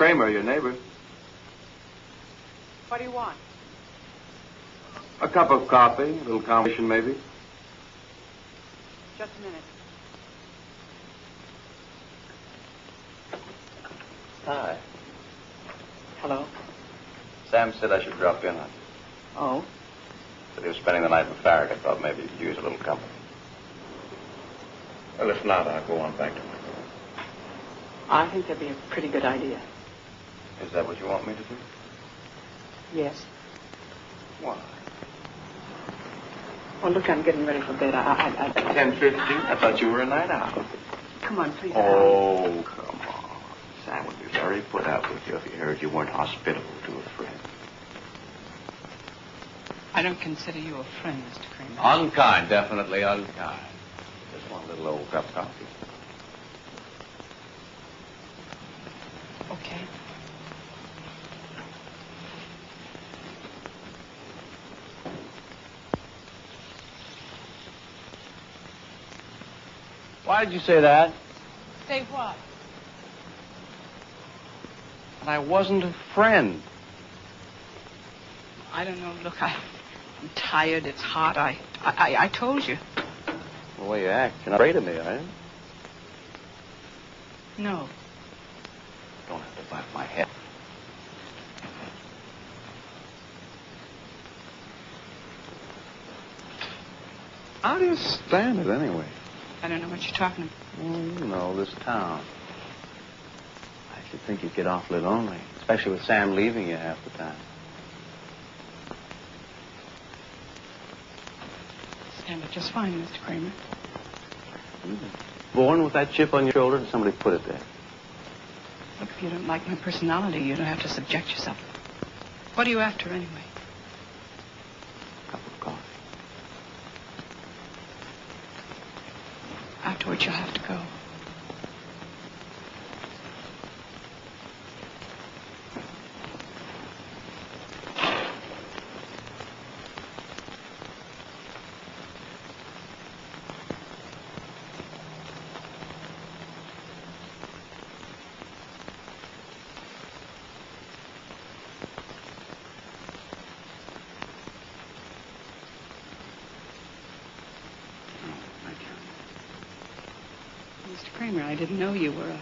[SPEAKER 17] Kramer, your neighbor.
[SPEAKER 9] What do you want?
[SPEAKER 17] A cup of coffee, a little conversation, maybe.
[SPEAKER 9] Just a minute.
[SPEAKER 17] Hi.
[SPEAKER 9] Hello?
[SPEAKER 17] Sam said I should drop in on you.
[SPEAKER 9] Oh?
[SPEAKER 17] Said he was spending the night with Farragut. I thought maybe you could use a little company. Well, if not, I'll go on back to my room.
[SPEAKER 9] I think that'd be a pretty good idea.
[SPEAKER 17] Is that what you want me to do?
[SPEAKER 9] Yes.
[SPEAKER 17] Why?
[SPEAKER 9] Well, look, I'm getting ready for bed.
[SPEAKER 17] 10:50? I thought you were a night owl.
[SPEAKER 9] Come on, please.
[SPEAKER 17] Oh, come on. Sam would be very put out with you if he heard you weren't hospitable to a friend.
[SPEAKER 9] I don't consider you a friend, Mr. Kramer.
[SPEAKER 2] Unkind, definitely unkind.
[SPEAKER 17] Just one little old cup of coffee.
[SPEAKER 9] Okay.
[SPEAKER 2] Why did you say that?
[SPEAKER 9] Say what?
[SPEAKER 2] That I wasn't a friend.
[SPEAKER 9] I don't know. Look, I'm tired. It's hot. I told you.
[SPEAKER 17] The way you act, you're not afraid of me, are you?
[SPEAKER 9] No.
[SPEAKER 17] Don't have to bite my head. How do you stand it, anyway?
[SPEAKER 9] I don't know what you're talking about.
[SPEAKER 17] Well, you know, this town. I should think you'd get awfully lonely, especially with Sam leaving you half the time.
[SPEAKER 9] Stand up just fine, Mr. Kramer.
[SPEAKER 17] Born with that chip on your shoulder, and somebody put it there.
[SPEAKER 9] Look, if you don't like my personality, you don't have to subject yourself. What are you after, anyway?
[SPEAKER 17] A cup of coffee.
[SPEAKER 9] Afterwards, you'll have to go. Mr. Kramer, I didn't know you were a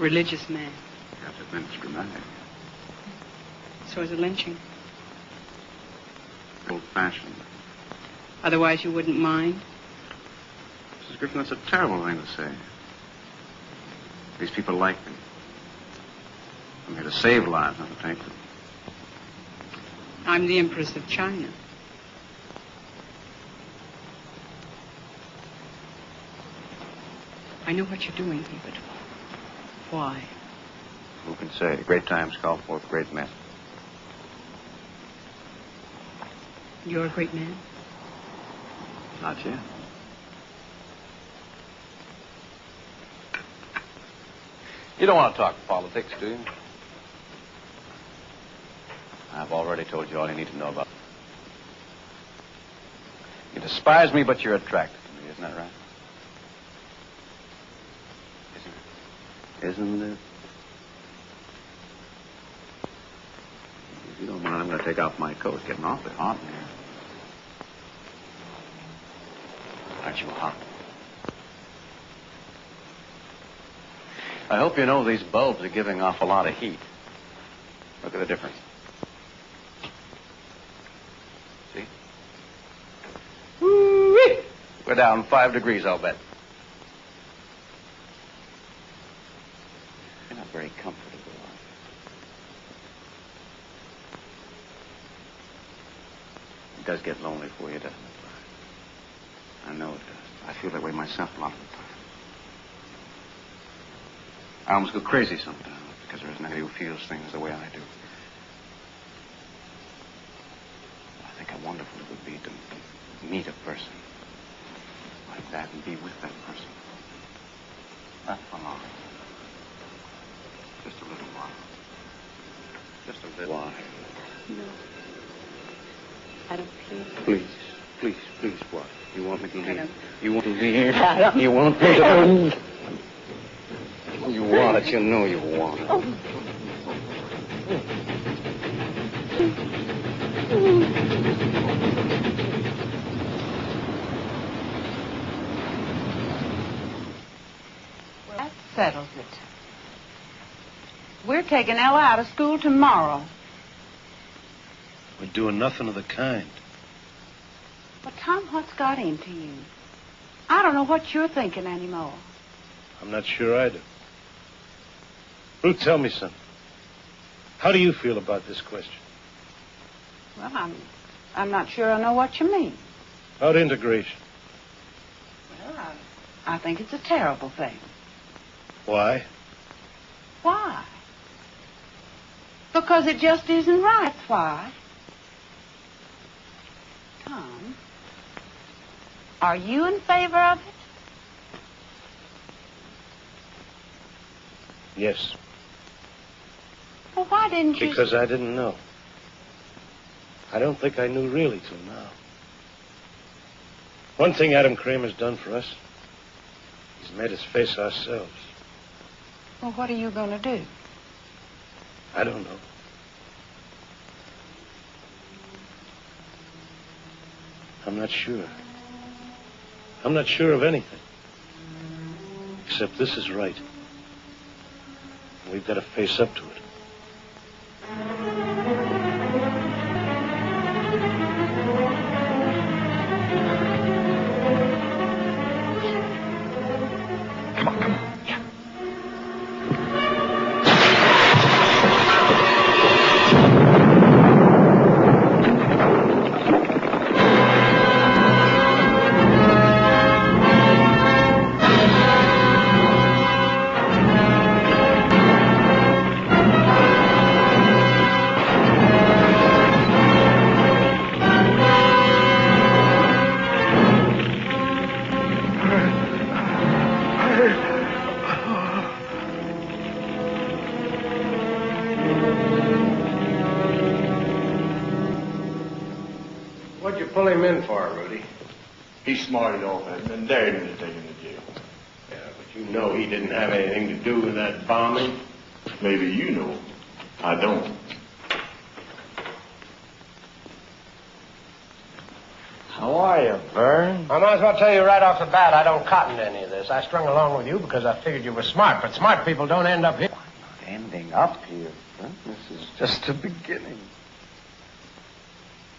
[SPEAKER 9] religious man.
[SPEAKER 17] Perhaps it's been dramatic.
[SPEAKER 9] So is a lynching.
[SPEAKER 17] Old-fashioned.
[SPEAKER 9] Otherwise, you wouldn't mind?
[SPEAKER 17] Mrs. Griffin, that's a terrible thing to say. These people like me. I'm here to save lives, not to take them.
[SPEAKER 9] I'm the Empress of China. I know what you're doing, but why?
[SPEAKER 17] Who can say? Great times call forth great men.
[SPEAKER 9] You're a great man.
[SPEAKER 17] Not yet.
[SPEAKER 2] You don't want to talk politics, do you?
[SPEAKER 17] I've already told you all you need to know about.
[SPEAKER 2] You despise me, but you're attracted to me, isn't that right?
[SPEAKER 17] Isn't it? If you don't mind, I'm going to take off my coat. It's getting awfully hot in here. Aren't you hot?
[SPEAKER 2] I hope you know these bulbs are giving off a lot of heat. Look at the difference. See? Woo-wee! We're down 5 degrees, I'll bet.
[SPEAKER 17] You're not very comfortable, are you? It does get lonely for you, doesn't it, Brian? I know it does. I feel that way myself a lot of the time. I almost go crazy sometimes because there isn't anybody who feels things the way I do. I think how wonderful it would be to meet a person like that and be with that person. Not for long. Just a little while. Just a little while.
[SPEAKER 9] No. I don't
[SPEAKER 17] Please, please, please, what? You want me to leave?
[SPEAKER 9] I don't.
[SPEAKER 17] You want to leave? You want me to leave? You want want it. You know you want it.
[SPEAKER 12] Oh.
[SPEAKER 1] Well, that settles it. We're taking Ella out of school tomorrow.
[SPEAKER 4] We're doing nothing of the kind.
[SPEAKER 1] But, Tom, what's got into you? I don't know what you're thinking anymore.
[SPEAKER 4] I'm not sure either. Ruth, tell me something. How do you feel about this question?
[SPEAKER 1] Well, I'm not sure I know what you mean.
[SPEAKER 4] About integration.
[SPEAKER 1] Well, I think it's a terrible thing.
[SPEAKER 4] Why?
[SPEAKER 1] Why? Because it just isn't right. That's why. Tom, are you in favor of it?
[SPEAKER 4] Yes.
[SPEAKER 1] Well, why didn't you...
[SPEAKER 4] Because I didn't know. I don't think I knew really till now. One thing Adam Kramer's done for us, he's made us face ourselves.
[SPEAKER 1] Well, what are you going to do?
[SPEAKER 4] I don't know. I'm not sure. I'm not sure of anything. Except this is right. We've got to face up to it.
[SPEAKER 16] What'd you pull him in for, Rudy?
[SPEAKER 3] He smarted off and dared me to take him to jail.
[SPEAKER 16] Yeah, but you know he didn't have anything to do with that bombing.
[SPEAKER 3] Maybe you know. I don't.
[SPEAKER 16] How are you, Vern? I might as well tell you right off the bat I don't cotton to any of this. I strung along with you because I figured you were smart, but smart people don't end up here.
[SPEAKER 17] Ending up here, Brent. This is just the beginning.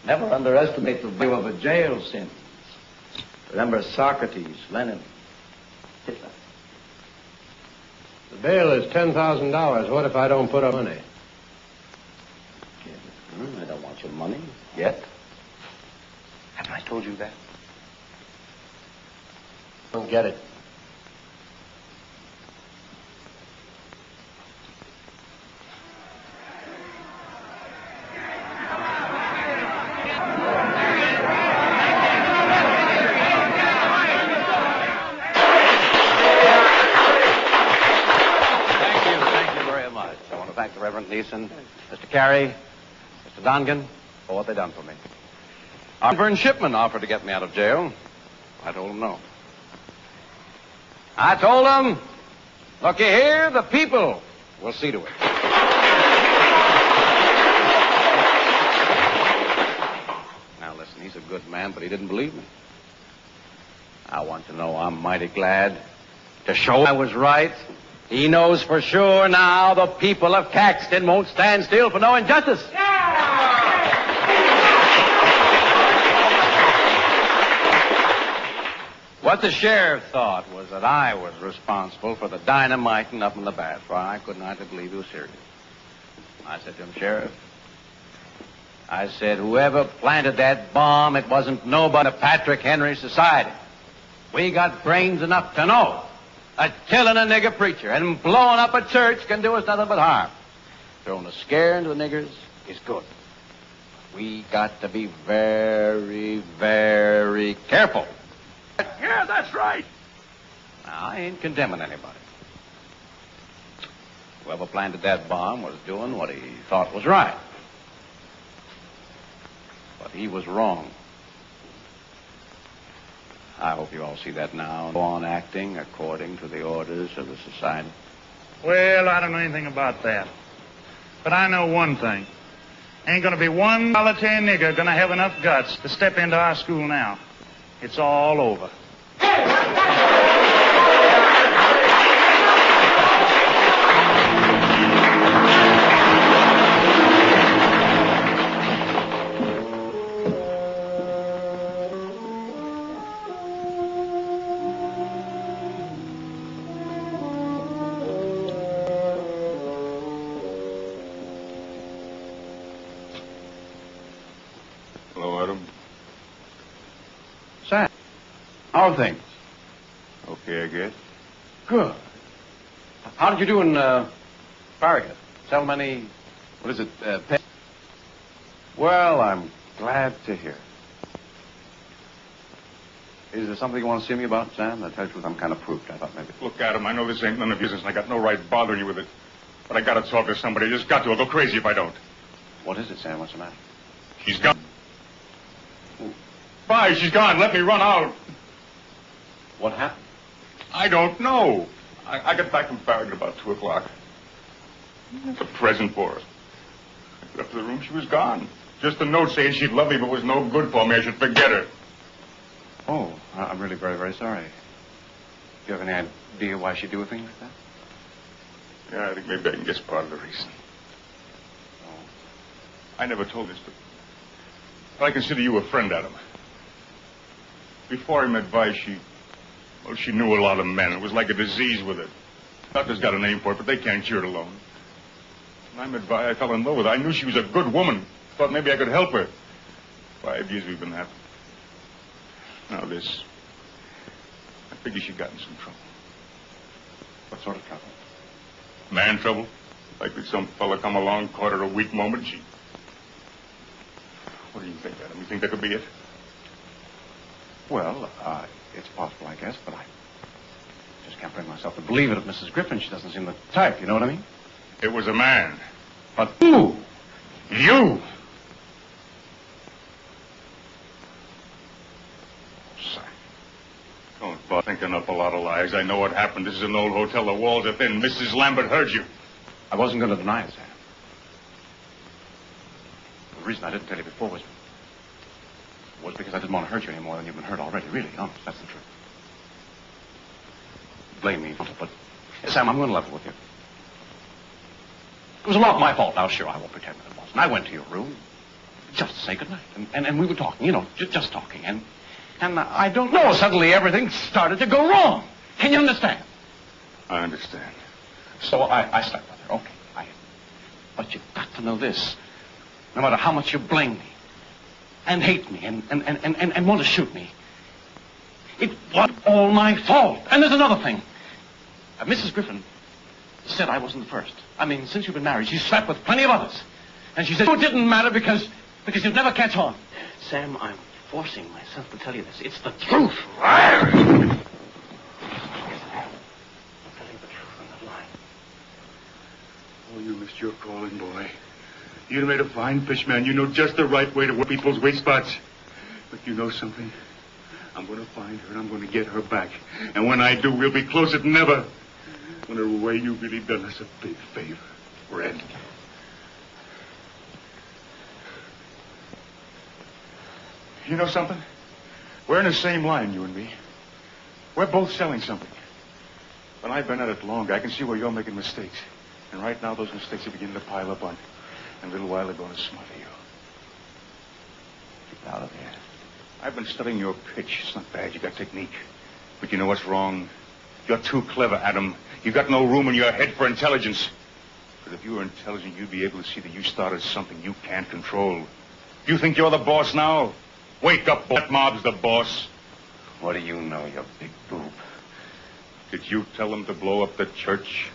[SPEAKER 17] Never underestimate the value of a jail sentence. Remember Socrates, Lenin, Hitler.
[SPEAKER 16] The bail is $10,000. What if I don't put up money?
[SPEAKER 17] I don't want your money yet. Haven't I told you that?
[SPEAKER 16] Don't get it.
[SPEAKER 2] Reverend Neeson, Mr. Carey, Mr. Dongan, for what they done for me. Vern Shipman offered to get me out of jail. I told him no. I told him, looky here, the people will see to it. Now listen, he's a good man, but he didn't believe me. I want to know I'm mighty glad to show I was right. He knows for sure now the people of Caxton won't stand still for no injustice. What the sheriff thought was that I was responsible for the dynamiting up in the bath. Well, I could not believe he was serious. I said to him, Sheriff, I said, whoever planted that bomb, it wasn't nobody but Patrick Henry Society. We got brains enough to know that killing a nigger preacher and blowing up a church can do us nothing but harm. Throwing a scare into the niggers is good. We got to be very, very careful.
[SPEAKER 3] Yeah, that's right.
[SPEAKER 2] Now, I ain't condemning anybody. Whoever planted that bomb was doing what he thought was right. But he was wrong. I hope you all see that now and go on acting according to the orders of the society.
[SPEAKER 3] Well, I don't know anything about that. But I know one thing. Ain't gonna be one solitary nigger gonna have enough guts to step into our school now. It's all over.
[SPEAKER 8] Hello, Adam.
[SPEAKER 2] Sam, how are things?
[SPEAKER 8] Okay, I guess.
[SPEAKER 2] Good. How did you do in Farragut? Sell many, what is it, Well, I'm glad to hear. Is there something you want to see me about, Sam? To tell you the truth, I'm kind of proofed. I thought maybe...
[SPEAKER 8] Look, Adam, I know this ain't none of your business, and I got no right bothering you with it. But I gotta talk to somebody. I just got to. I'll go crazy if I don't.
[SPEAKER 2] What is it, Sam? What's the matter?
[SPEAKER 8] She's gone. Bye, she's gone. Let me run out.
[SPEAKER 2] What happened?
[SPEAKER 8] I don't know. I got back from Farragut about 2 o'clock. It's a present for her. I left the room. She was gone. Just a note saying she'd love me, but was no good for me. I should forget her.
[SPEAKER 2] Oh, I'm really very, very sorry. Do you have any idea why she'd do a thing like that?
[SPEAKER 8] Yeah, I think maybe I can guess part of the reason.
[SPEAKER 2] Oh.
[SPEAKER 8] I never told this to... But I consider you a friend, Adam. Before I met Vi, she knew a lot of men. It was like a disease with her. Doctors got a name for it, but they can't cure it alone. When I met Vi, I fell in love with her. I knew she was a good woman. Thought maybe I could help her. 5 years we've been happy. Now this. I figure she got in some trouble.
[SPEAKER 2] What sort of trouble?
[SPEAKER 8] Man trouble. Like that some fella come along, caught her a weak moment, she... What do you think, Adam? You think that could be it?
[SPEAKER 2] Well, it's possible, I guess, but I just can't bring myself to believe it of Mrs. Griffin. She doesn't seem the type, you know what I mean?
[SPEAKER 8] It was a man.
[SPEAKER 2] But who?
[SPEAKER 8] You! Son. Don't bother thinking up a lot of lies. I know what happened. This is an old hotel. The walls are thin. Mrs. Lambert heard you.
[SPEAKER 2] I wasn't going to deny it, Sam. The reason I didn't tell you before was because I didn't want to hurt you any more than you've been hurt already. Really, honest, that's the truth. Blame me, but Sam, I'm going to level with you. It was a lot my fault. Now, sure, I won't pretend that it wasn't. I went to your room just to say goodnight, and we were talking, you know, just talking, and I don't know. Suddenly, everything started to go wrong. Can you understand?
[SPEAKER 8] I understand.
[SPEAKER 2] So I slept with her. Okay, but you've got to know this. No matter how much you blame me, and hate me, and want to shoot me, it wasn't all my fault. And there's another thing. Mrs. Griffin said I wasn't the first. I mean, since you've been married, she slept with plenty of others. And she said it didn't matter because you'd never catch on. Sam, I'm forcing myself to tell you this. It's the truth. I'll tell you the truth on that line.
[SPEAKER 8] Oh, you missed your calling, boy. You'd made a fine fish, man. You know just the right way to work people's weak spots. But you know something? I'm going to find her, and I'm going to get her back. And when I do, we'll be closer than ever. In a way, you've really done us a big favor, Red. You know something? We're in the same line, you and me. We're both selling something. But I've been at it longer. I can see where you're making mistakes. And right now, those mistakes are beginning to pile up on you. And a little while, they're going to smother you. Get out of there. I've been studying your pitch. It's not bad. You got technique. But you know what's wrong? You're too clever, Adam. You've got no room in your head for intelligence. But if you were intelligent, you'd be able to see that you started something you can't control. You think you're the boss now? Wake up, that mob's the boss.
[SPEAKER 2] What do you know, you big boob?
[SPEAKER 8] Did you tell them to blow up the church?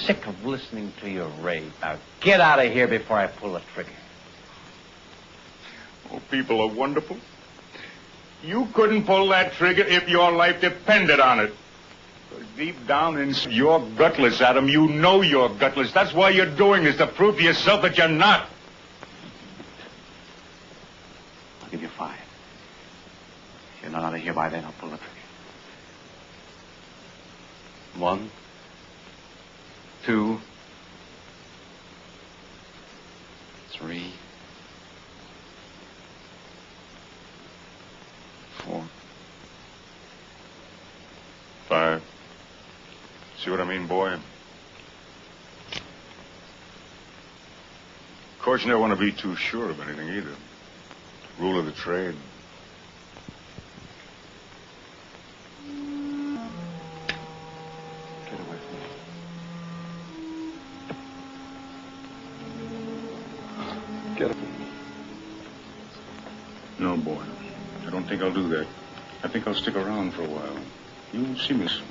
[SPEAKER 2] Sick of listening to your rave. Now get out of here before I pull the trigger.
[SPEAKER 8] Oh, people are wonderful. You couldn't pull that trigger if your life depended on it. For Deep down inside, you're gutless, Adam. You know you're gutless. That's why you're doing this, to prove to yourself that you're not.
[SPEAKER 17] I'll give you 5. If you're not out of here by then, I'll pull the trigger. 1, 2, 3, 4,
[SPEAKER 8] 5. See what I mean, boy? Of course, you never want to be too sure of anything either. Rule of the trade.
[SPEAKER 17] Get away from me. Get away.
[SPEAKER 8] No, boy. I don't think I'll do that. I think I'll stick around for a while. You'll see me soon.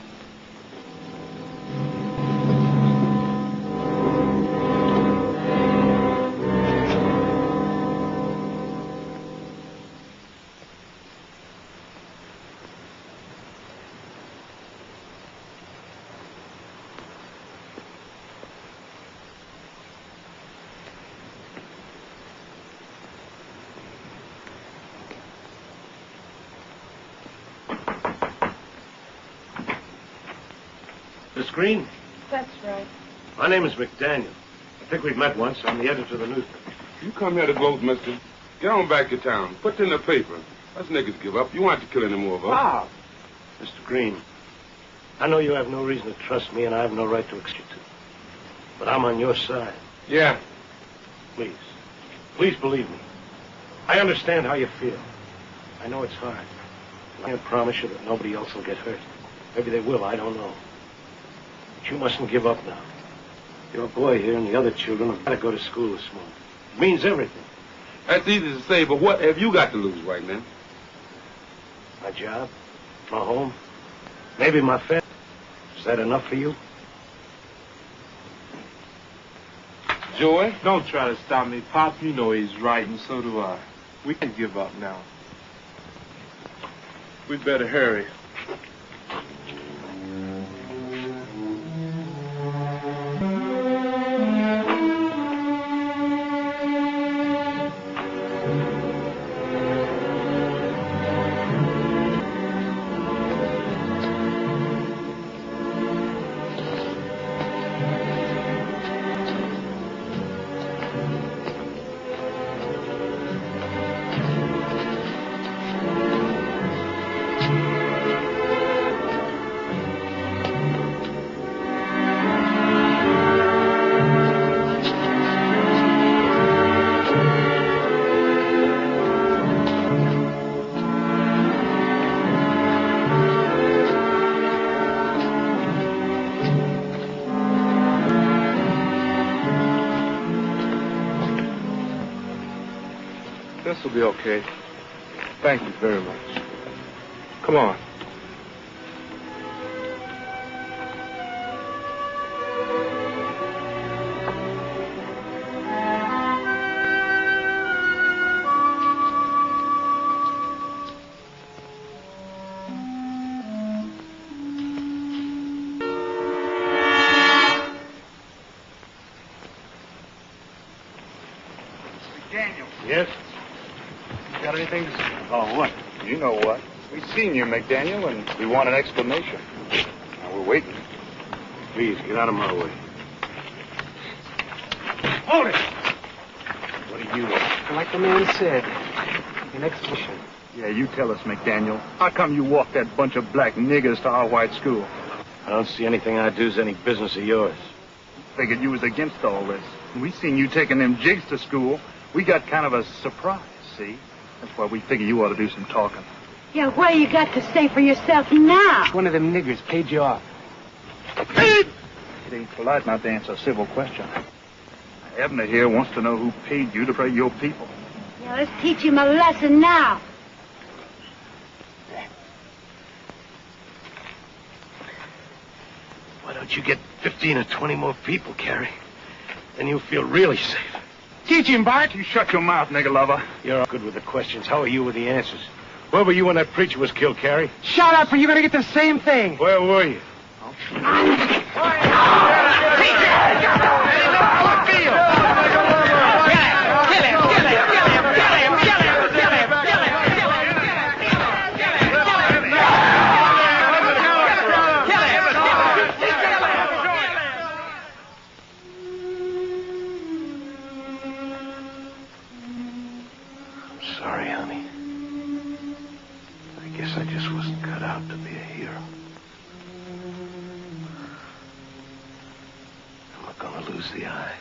[SPEAKER 4] Miss Green?
[SPEAKER 12] That's right.
[SPEAKER 4] My name is McDaniel. I think we've met once. I'm the editor of the newspaper.
[SPEAKER 18] You come here to gloat, mister. Get on back to town. Put it in the paper. Us niggas give up. You won't have to kill any more of us.
[SPEAKER 4] Wow. Mr. Green, I know you have no reason to trust me, and I have no right to expect you to. But I'm on your side.
[SPEAKER 18] Yeah.
[SPEAKER 4] Please. Please believe me. I understand how you feel. I know it's hard. I can't promise you that nobody else will get hurt. Maybe they will. I don't know. But you mustn't give up now. Your boy here and the other children have got to go to school this morning. It means everything.
[SPEAKER 18] That's easy to say, but what have you got to lose right now?
[SPEAKER 4] My job, my home, maybe my family. Is that enough for you?
[SPEAKER 10] Joey, don't try to stop me. Pop, you know he's right, and so do I. We can give up now. We'd better hurry. This will be okay. Thank you very much. Come on.
[SPEAKER 3] Daniel.
[SPEAKER 4] Yes?
[SPEAKER 3] You got anything to say?
[SPEAKER 4] Oh, what?
[SPEAKER 3] You know what. We've seen you, McDaniel, and we want an explanation. Now, we're waiting.
[SPEAKER 4] Please, get out of my way.
[SPEAKER 3] Hold it!
[SPEAKER 4] What do you want?
[SPEAKER 19] Like the man said, an explanation.
[SPEAKER 3] Yeah, you tell us, McDaniel. How come you walked that bunch of black niggers to our white school?
[SPEAKER 4] I don't see anything I do is any business of yours.
[SPEAKER 3] Figured you was against all this. We seen you taking them jigs to school. We got kind of a surprise, see? That's why we figure you ought to do some talking.
[SPEAKER 12] Yeah, what you got to say for yourself now?
[SPEAKER 19] One of them niggers paid you off.
[SPEAKER 3] It ain't polite not to answer a civil question. Abner here wants to know who paid you to pray your people.
[SPEAKER 12] Yeah, let's teach him a lesson now.
[SPEAKER 4] Why don't you get 15 or 20 more people, Carrie? Then you'll feel really safe.
[SPEAKER 3] Teach him, Bart. You shut your mouth, nigger lover.
[SPEAKER 4] You're good with the questions. How are you with the answers? Where were you when that preacher was killed, Carrie?
[SPEAKER 19] Shut up, or you're going to get the same thing.
[SPEAKER 4] Where were you?
[SPEAKER 3] I'll
[SPEAKER 4] Sorry, honey. I guess I just wasn't cut out to be a hero. I'm not gonna lose the eye.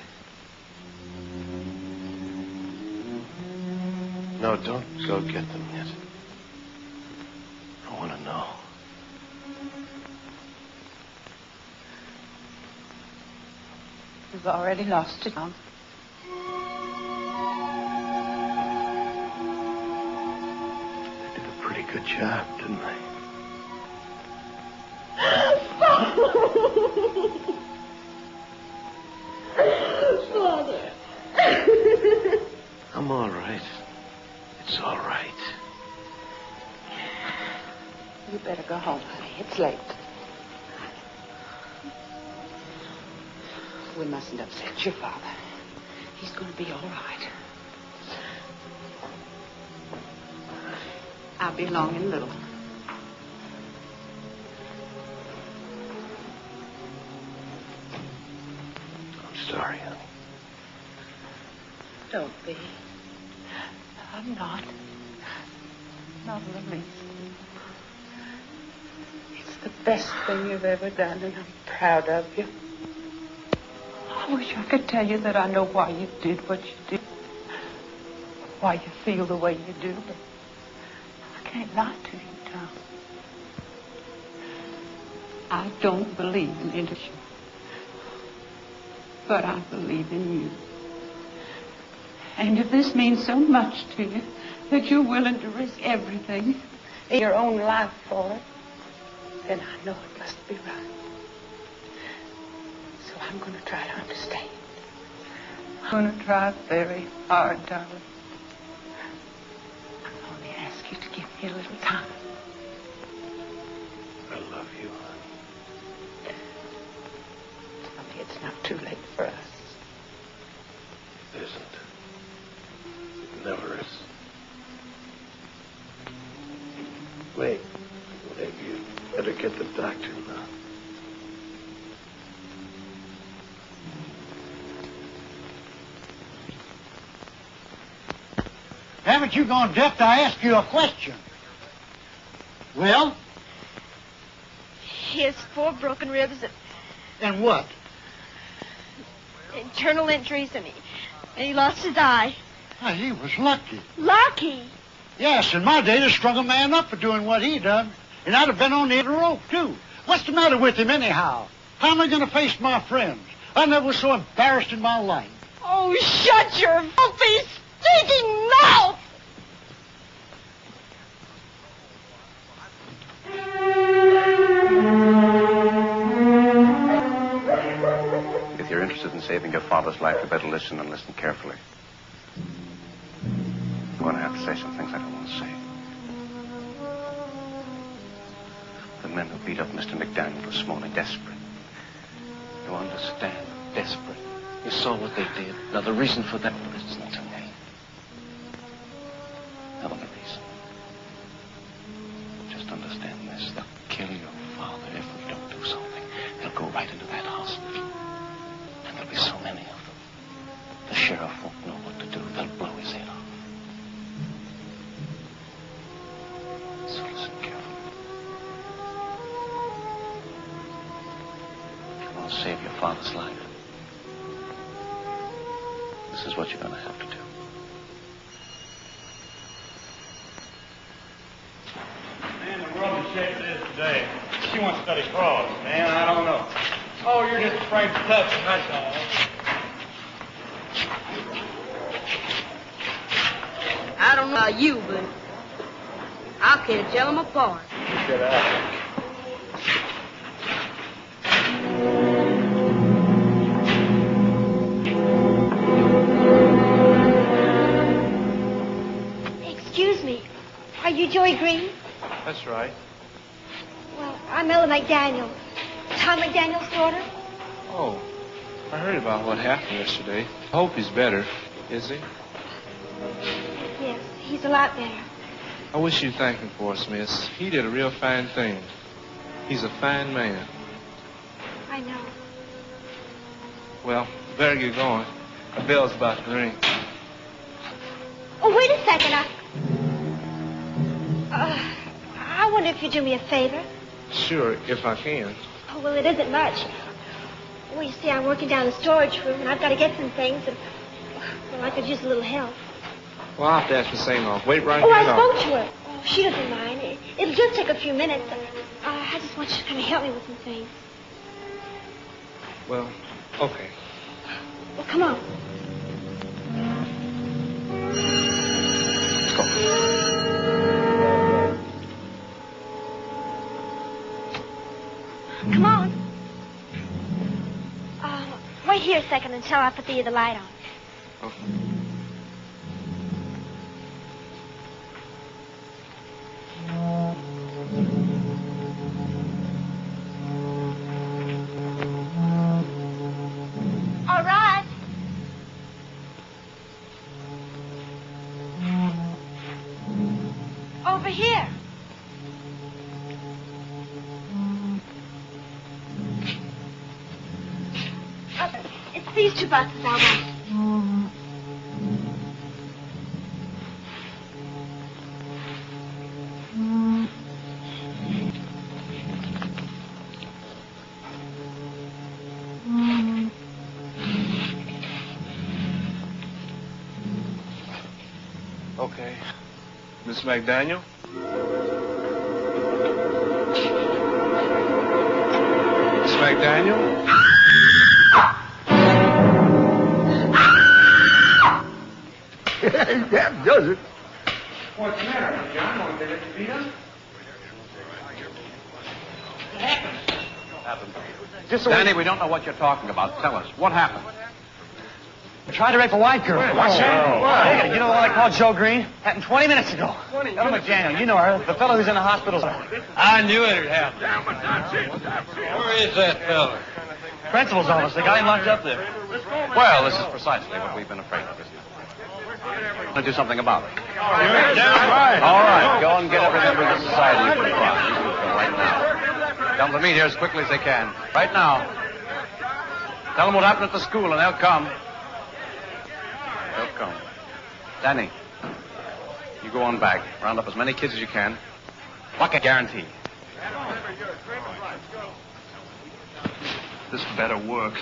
[SPEAKER 4] No, don't go get them yet. I want to know.
[SPEAKER 9] You've already lost it, Tom.
[SPEAKER 4] Pretty good job, didn't I?
[SPEAKER 12] Father.
[SPEAKER 4] I'm all right. It's all right.
[SPEAKER 9] You better go home, honey. It's late. We mustn't upset your father. He's going to be all right. I'll be along in a little.
[SPEAKER 4] I'm sorry, honey.
[SPEAKER 9] Don't be. I'm not. Not in the least. It's the best thing you've ever done, and I'm proud of you. I wish I could tell you that I know why you did what you did. Why you feel the way you do, but I can't lie to you, Tom. I don't believe in innocence, but I believe in you. And if this means so much to you that you're willing to risk everything, your own life for it, then I know it must be right. So I'm going to try to understand. I'm going to try very hard, darling. I only ask you to give me a little time.
[SPEAKER 4] I love you, honey.
[SPEAKER 9] Tell me it's not too late for us.
[SPEAKER 4] It isn't. It never is. Wait. Maybe you better get the doctor now.
[SPEAKER 7] Haven't you gone deaf to ask you a question? Well?
[SPEAKER 6] He has 4 broken ribs
[SPEAKER 7] And what?
[SPEAKER 6] and internal injuries, and he lost his eye.
[SPEAKER 7] Well, he was lucky.
[SPEAKER 6] Lucky?
[SPEAKER 7] Yes, in my day, they strung a man up for doing what he done. And I'd have been on the end of the rope, too. What's the matter with him, anyhow? How am I going to face my friends? I never was so embarrassed in my life.
[SPEAKER 12] Oh, shut your filthy, stinking mouth!
[SPEAKER 17] If you're interested in saving your father's life, you better listen and listen carefully. I'm going to have to say some things I don't want to say. The men who beat up Mr. McDaniel this morning, desperate. You understand? Desperate. You saw what they did. Now, the reason for that, listen to me. Now, the reason. Just understand this. They'll kill your father if we don't do something. They'll go right into that hospital. And there'll be so many of them. The sheriff won't know what to do. They'll blow his head off. So listen carefully. If you want to save your father's life, this is what you're going to have to do.
[SPEAKER 3] Man, the world is shaped it is today. She wants to study frauds. Man, I don't know. Oh, you're just afraid to touch them, that's all.
[SPEAKER 5] I don't know about you, but I can't tell them apart.
[SPEAKER 3] Get out.
[SPEAKER 6] Excuse me. Are you Joey Green?
[SPEAKER 3] That's right.
[SPEAKER 6] Well, I'm Ella McDaniel. Tom McDaniel's daughter?
[SPEAKER 10] Oh, I heard about what happened yesterday. I hope he's better. Is he?
[SPEAKER 6] Yes, he's a lot better.
[SPEAKER 10] I wish you'd thank him for us, miss. He did a real fine thing. He's a fine man.
[SPEAKER 6] I know.
[SPEAKER 10] Well, better get going. The bell's about to ring.
[SPEAKER 6] Oh, wait a second. I wonder if you'd do me a favor.
[SPEAKER 10] Sure, if I can.
[SPEAKER 6] Oh, well, it isn't much. Well, you see, I'm working down in the storage room, and I've got to get some things, and, well, I could use a little help.
[SPEAKER 10] Well, I'll have to ask Miss Amos. Wait right
[SPEAKER 6] Oh,
[SPEAKER 10] here.
[SPEAKER 6] I spoke to her. Oh, she doesn't mind. It'll just take a few minutes. I just want you to kind of help me with some things.
[SPEAKER 10] Well, okay.
[SPEAKER 6] Well, come on. Come on. Wait here a second until I put the light on.
[SPEAKER 10] Okay.
[SPEAKER 6] All right. Over here. It's these two boxes I want.
[SPEAKER 10] Okay. Miss McDaniel? Miss McDaniel?
[SPEAKER 13] That does it.
[SPEAKER 11] What's the matter, John? Want to let you beat him?
[SPEAKER 2] Happened. Danny, we don't know what you're talking about. Tell us. What happened?
[SPEAKER 20] Tried to rape a white girl.
[SPEAKER 2] What's that?
[SPEAKER 20] Hey, you know the one I called Joe Green? Happened 20 minutes ago. Ella McDaniel, you know her. The fellow who's in the hospital.
[SPEAKER 16] I knew it had happened. Where is that fella?
[SPEAKER 20] Principal's office. They got him locked up there.
[SPEAKER 2] Well, this is precisely what we've been afraid of, isn't it? We're going to do something about it.
[SPEAKER 16] You're damn right.
[SPEAKER 2] All right, go and get every member of the society you can find. You can go right now. Tell them to meet here as quickly as they can. Right now. Tell them what happened at the school, and they'll come. They'll come. Danny, you go on back. Round up as many kids as you can. Like a guarantee.
[SPEAKER 4] This better work.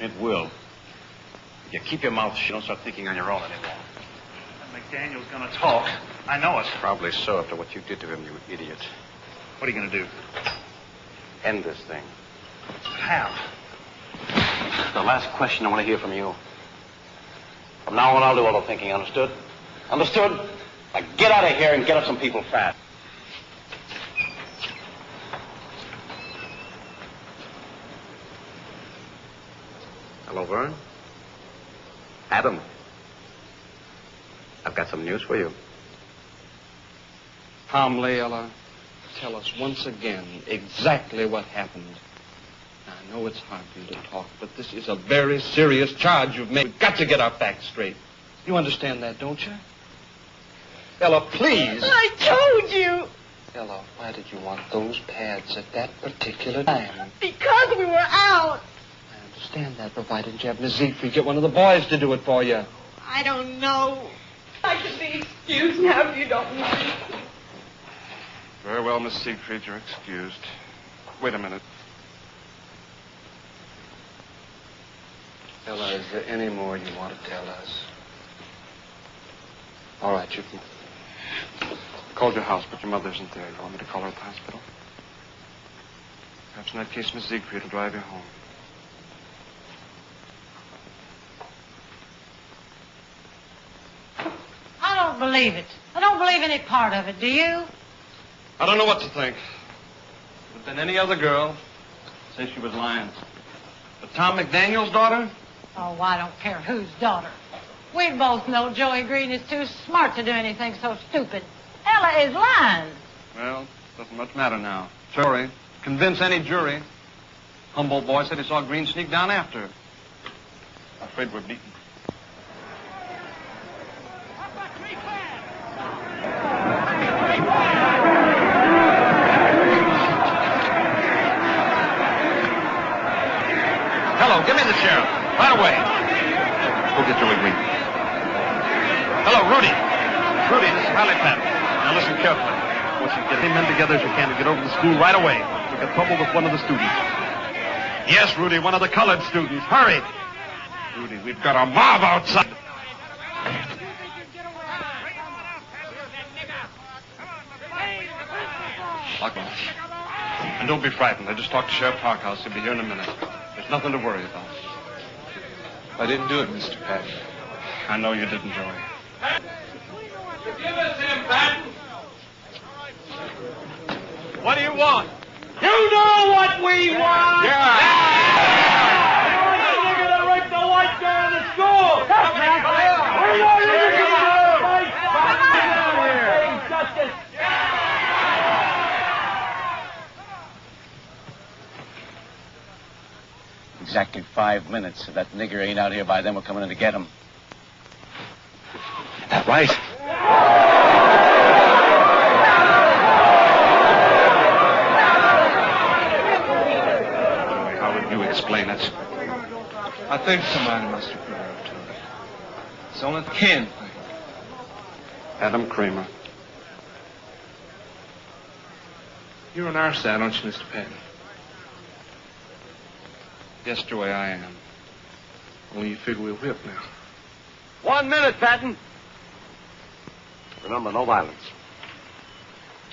[SPEAKER 2] It will. You keep your mouth shut. Don't start thinking on your own anymore.
[SPEAKER 3] McDaniel's gonna talk. I know it.
[SPEAKER 2] Probably so after what you did to him, you idiot.
[SPEAKER 3] What are you gonna do?
[SPEAKER 2] End this thing.
[SPEAKER 3] How?
[SPEAKER 2] The last question I want to hear from you. From now on, I'll do all the thinking, understood? Understood? Now get out of here and get us some people fast. Hello, Vern. Adam. I've got some news for you.
[SPEAKER 16] Tom Layella, tell us once again exactly what happened. Now, I know it's hard for you to talk, but this is a very serious charge you've made. We've got to get our facts straight. You understand that, don't you? Ella, please.
[SPEAKER 12] I told you.
[SPEAKER 16] Ella, why did you want those pads at that particular time?
[SPEAKER 12] Because we were out.
[SPEAKER 16] I understand that, but why didn't you have Miss Siegfried get one of the boys to do it for you?
[SPEAKER 12] I don't know. I can be excused now if you don't mind.
[SPEAKER 10] Very well, Miss Siegfried, you're excused. Wait a minute.
[SPEAKER 16] Ella, is there any more you want to tell us? All right, you can.
[SPEAKER 10] Called your house, but your mother isn't there. You want me to call her at the hospital? Perhaps in that case, Miss Siegfried will drive you home.
[SPEAKER 21] I don't believe it. I don't believe any part of it, do you?
[SPEAKER 16] I don't know what to think. But then any other girl say she was lying. But Tom McDaniel's daughter?
[SPEAKER 21] Oh, I don't care whose daughter. We both know Joey Green is too smart to do anything so stupid. Ella is lying.
[SPEAKER 16] Well, doesn't much matter now. Sorry. Convince any jury.
[SPEAKER 2] Humboldt boy said he saw Green sneak down after her.
[SPEAKER 8] I'm afraid we're beaten.
[SPEAKER 2] Hello, give me the sheriff. Right away.
[SPEAKER 8] Go get Joey Green.
[SPEAKER 2] Hello, Rudy. Rudy, this is Harley Patton. Now listen carefully. I want you to get any men together as you can to get over to the school right away. We've got trouble with one of the students. Yes, Rudy, one of the colored students. Hurry. Rudy, we've got a mob outside. Lock on. And don't be frightened. I just talked to Sheriff Parkhouse. He'll be here in a minute. There's nothing to worry about.
[SPEAKER 10] I didn't do it, Mr. Patton.
[SPEAKER 2] I know you didn't, Joey.
[SPEAKER 14] Give us him, Patton.
[SPEAKER 2] What do you want?
[SPEAKER 14] You know what we want.
[SPEAKER 2] Yeah.
[SPEAKER 14] We want the nigga that raped the white girl in the school. That's right. We want the nigga that fight. Come on here. Justice.
[SPEAKER 17] Exactly 5 minutes. If that nigger ain't out here by then, we're coming in to get him. Is that right?
[SPEAKER 2] How would you explain it?
[SPEAKER 10] I think somebody must have put her up to it. It's only the kin thing.
[SPEAKER 2] Adam Kramer.
[SPEAKER 10] You're on our side, aren't you, Mr. Patton?
[SPEAKER 2] Yes, Joey, I am.
[SPEAKER 10] Only you figure we're whipped now.
[SPEAKER 2] 1 minute, Patton. Remember, no violence.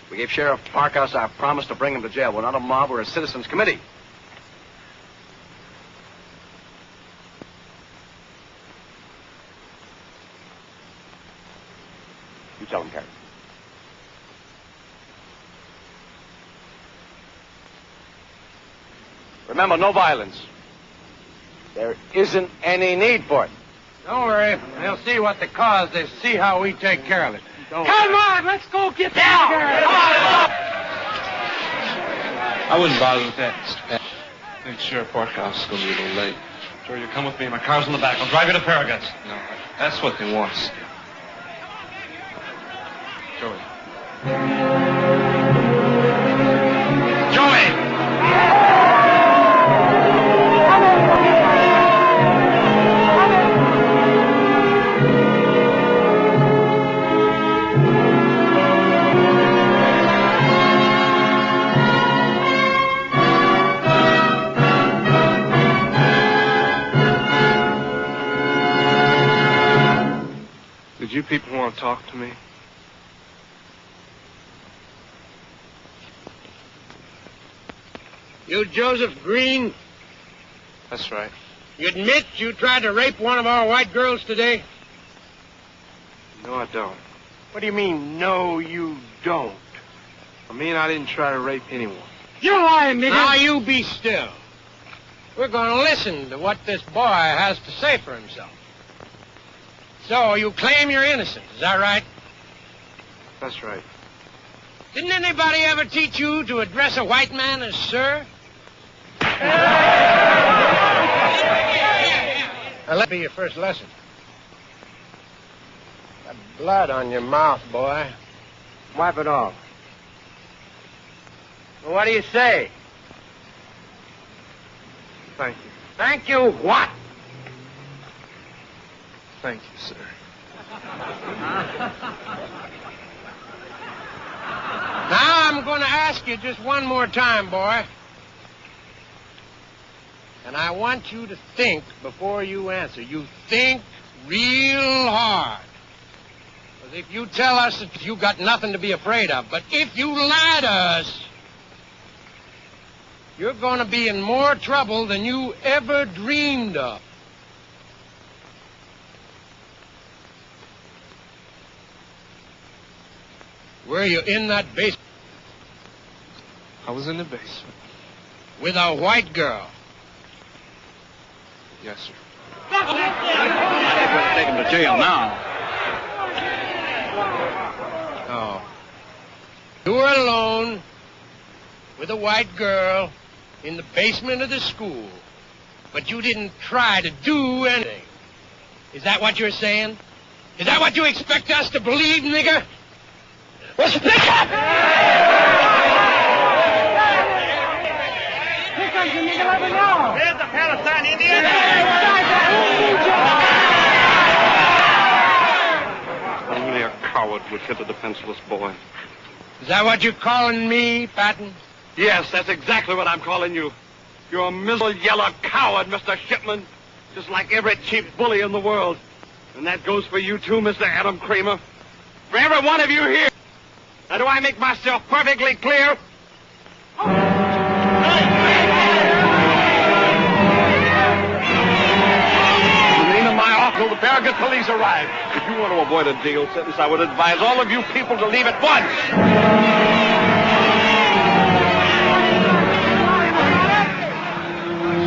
[SPEAKER 2] We gave Sheriff Parkhouse our promise to bring him to jail. We're not a mob, we're a citizens committee. You tell him, Carrie. Remember, no violence. There isn't any need for it.
[SPEAKER 16] Don't worry. They'll see what the cause is. See how we take care of it.
[SPEAKER 14] Come on, let's go get down.
[SPEAKER 10] I wouldn't bother with that, Mr. Patton. I think Sheriff Parkhouse is going to be a little late.
[SPEAKER 2] Sure, you come with me. My car's in the back. I'll drive you to Farragut's.
[SPEAKER 10] No, that's what they want us to do.
[SPEAKER 2] Joey. Joey!
[SPEAKER 10] Did you people want to talk to me?
[SPEAKER 16] You Joseph Green,
[SPEAKER 10] That's right.
[SPEAKER 16] you admit you tried to rape one of our white girls today?
[SPEAKER 10] No, I don't.
[SPEAKER 16] What do you mean, no, you don't?
[SPEAKER 10] I mean, I didn't try to rape anyone.
[SPEAKER 16] You're lying, nigga. Now, you be still. We're going to listen to what this boy has to say for himself. So, you claim you're innocent, is that right?
[SPEAKER 10] That's right.
[SPEAKER 16] Didn't anybody ever teach you to address a white man as sir? Now, let me be your first lesson. Got blood on your mouth, boy. Wipe it off. Well, what do you say?
[SPEAKER 10] Thank you.
[SPEAKER 16] Thank you what?
[SPEAKER 10] Thank you, sir.
[SPEAKER 16] Now I'm going to ask you just one more time, boy. And I want you to think before you answer. You think real hard. Because if you tell us that you got nothing to be afraid of, but if you lie to us, you're going to be in more trouble than you ever dreamed of. Were you in that basement?
[SPEAKER 10] I was in the basement.
[SPEAKER 16] With a white girl?
[SPEAKER 10] Yes, sir.
[SPEAKER 2] We'll take him to jail now.
[SPEAKER 16] Oh. You were alone with a white girl in the basement of the school. But you didn't try to do anything. Is that what you're saying? Is that what you expect us to believe, nigger? Well, speak up!
[SPEAKER 14] Here comes the nigger, let me know.
[SPEAKER 3] There's the Palestine Indian.
[SPEAKER 15] Only a coward would hit a defenseless boy.
[SPEAKER 16] Is that what you're calling me, Patton?
[SPEAKER 15] Yes, that's exactly what I'm calling you. You're a miserable yellow coward, Mr. Shipman. Just like every cheap bully in the world. And that goes for you too, Mr. Adam Kramer. For every one of you here. Now, do I make myself perfectly clear?
[SPEAKER 14] You
[SPEAKER 15] name in my office till the Farragut police arrive. If you want to avoid a jail sentence, I would advise all of you people to leave at once.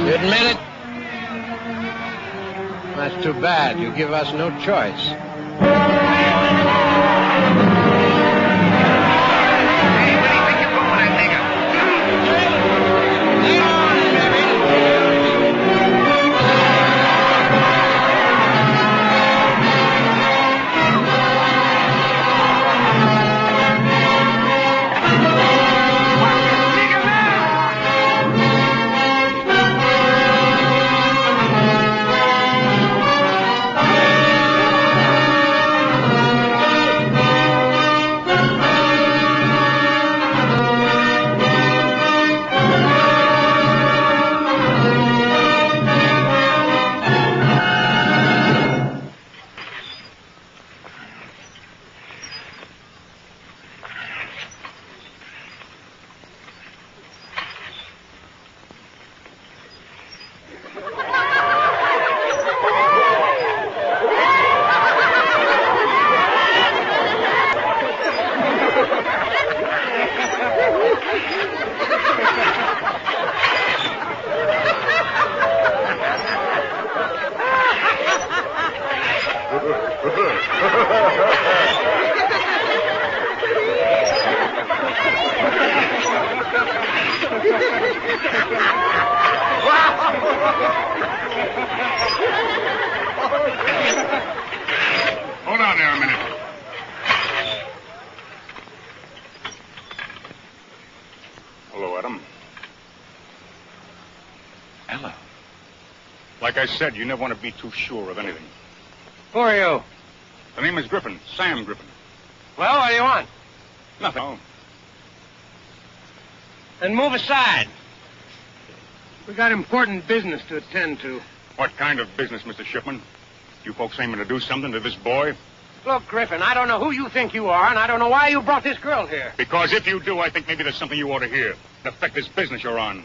[SPEAKER 16] You admit it? That's too bad. You give us no choice.
[SPEAKER 8] Hold on there a minute. Hello, Adam.
[SPEAKER 15] Ella.
[SPEAKER 8] Like I said, you never want to be too sure of anything.
[SPEAKER 16] Who are you?
[SPEAKER 8] The name is Griffin, Sam Griffin.
[SPEAKER 16] Well, what do you want?
[SPEAKER 8] Nothing. Oh.
[SPEAKER 16] Then move aside. We got important business to attend to.
[SPEAKER 8] What kind of business, Mr. Shipman? You folks aiming to do something to this boy?
[SPEAKER 16] Look, Griffin, I don't know who you think you are, and I don't know why you brought this girl here.
[SPEAKER 8] Because if you do, I think maybe there's something you ought to hear. To affect this business you're on.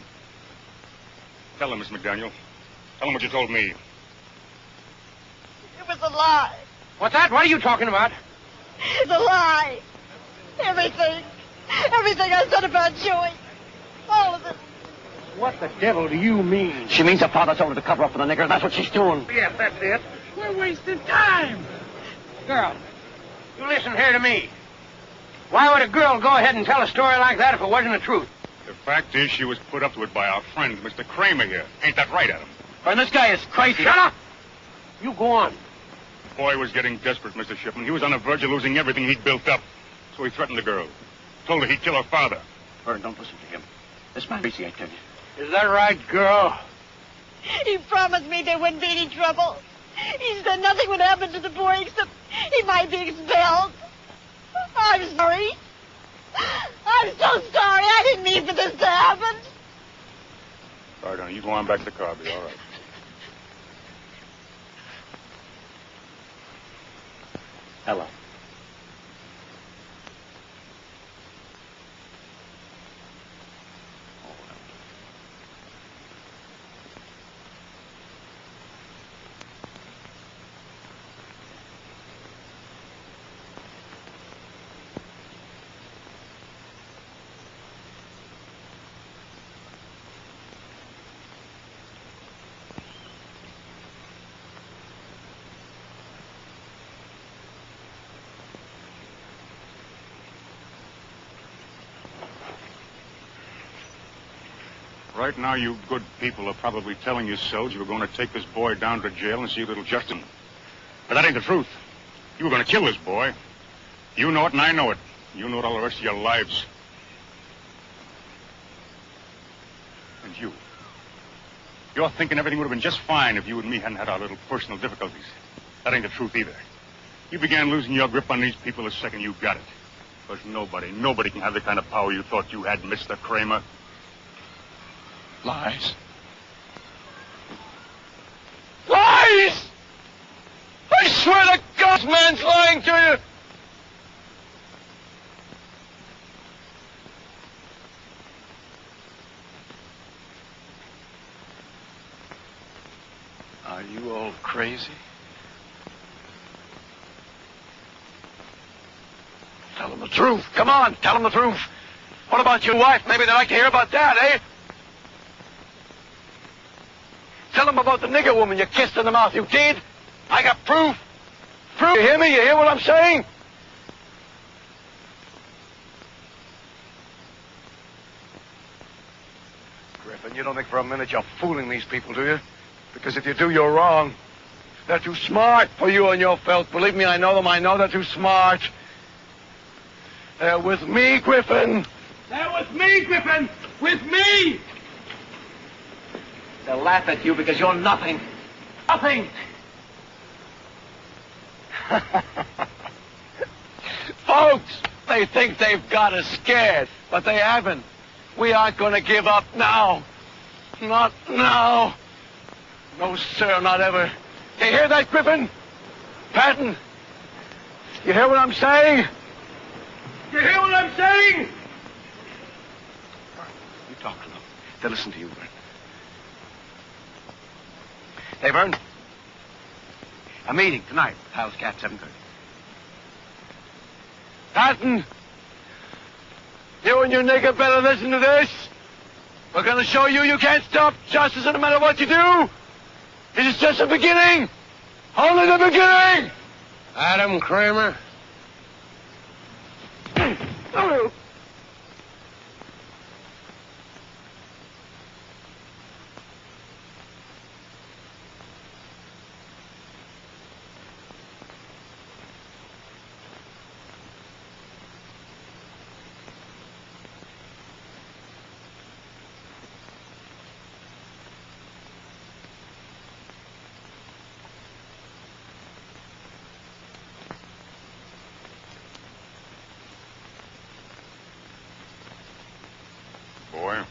[SPEAKER 8] Tell him, Miss McDaniel. Tell him what you told me.
[SPEAKER 12] It was a lie.
[SPEAKER 16] What's that? What are you talking about?
[SPEAKER 12] It's a lie. Everything. Everything I said about Joey. All of it.
[SPEAKER 16] What the devil do you mean?
[SPEAKER 15] She means her father told her to cover up for the nigger. That's what she's doing.
[SPEAKER 16] Yes, that's it. We're wasting time. Girl, you listen here to me. Why would a girl go ahead and tell a story like that if it wasn't the truth?
[SPEAKER 8] The fact is she was put up to it by our friend, Mr. Kramer here. Ain't that right, Adam?
[SPEAKER 15] And this guy is crazy.
[SPEAKER 16] Shut up! You go on.
[SPEAKER 8] The boy was getting desperate, Mr. Shipman. He was on the verge of losing everything he'd built up. So he threatened the girl. Told her he'd kill her father.
[SPEAKER 15] Vern, don't listen to him. This man appreciates him.
[SPEAKER 16] Is that right, girl?
[SPEAKER 12] He promised me there wouldn't be any trouble. He said nothing would happen to the boy except he might be expelled. I'm sorry. I'm so sorry. I didn't mean for this to happen.
[SPEAKER 8] All right, honey, you go on back to the car. I'll be all right.
[SPEAKER 15] Ella.
[SPEAKER 8] Right now, you good people are probably telling yourselves you were going to take this boy down to jail and see a little justice. But that ain't the truth. You were going to kill this boy. You know it and I know it. You know it all the rest of your lives. And you're thinking everything would have been just fine if you and me hadn't had our little personal difficulties. That ain't the truth either. You began losing your grip on these people the second you got it. Because nobody can have the kind of power you thought you had, Mr. Kramer.
[SPEAKER 15] Lies. Lies! I swear to God, man's lying to you! Are you all crazy? Tell them the truth. Come on, tell them the truth. What about your wife? Maybe they'd like to hear about that, eh? Tell them about the nigger woman you kissed in the mouth. You did? I got proof. Proof. You hear me? You hear what I'm saying? Griffin, you don't think for a minute you're fooling these people, do you? Because if you do, you're wrong. They're too smart for you and your filth. Believe me, I know them. I know they're too smart. They're with me, Griffin.
[SPEAKER 14] They're with me, Griffin. With me.
[SPEAKER 15] They'll laugh at you because you're nothing. Nothing. Folks, they think they've got us scared, but they haven't. We aren't going to give up now. Not now. No, sir, not ever. You hear that, Griffin? Patton? You hear what I'm saying?
[SPEAKER 14] You hear what I'm saying?
[SPEAKER 15] You talk to them. They'll listen to you, Vern. Hey, Vern. A meeting tonight. House Cat, 7:30. Patton! You and your nigger better listen to this. We're going to show you can't stop justice no matter what you do. This is just the beginning. Only the beginning.
[SPEAKER 16] Adam Kramer.
[SPEAKER 8] Boy,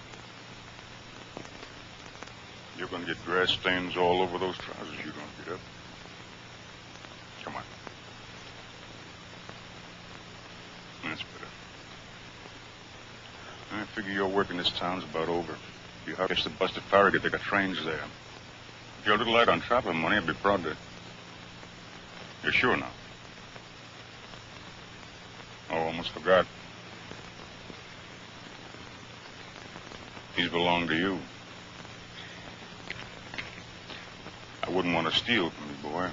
[SPEAKER 8] you're going to get grass stains all over those trousers you're going to get up. Come on. That's better. I figure your work in this town's about over. You have to catch the bus to Farragut. They got trains there. If you're a little light on traveling money, I'd be proud to. You're sure now? Oh, almost forgot. These belong to you. I wouldn't want to steal from you, boy.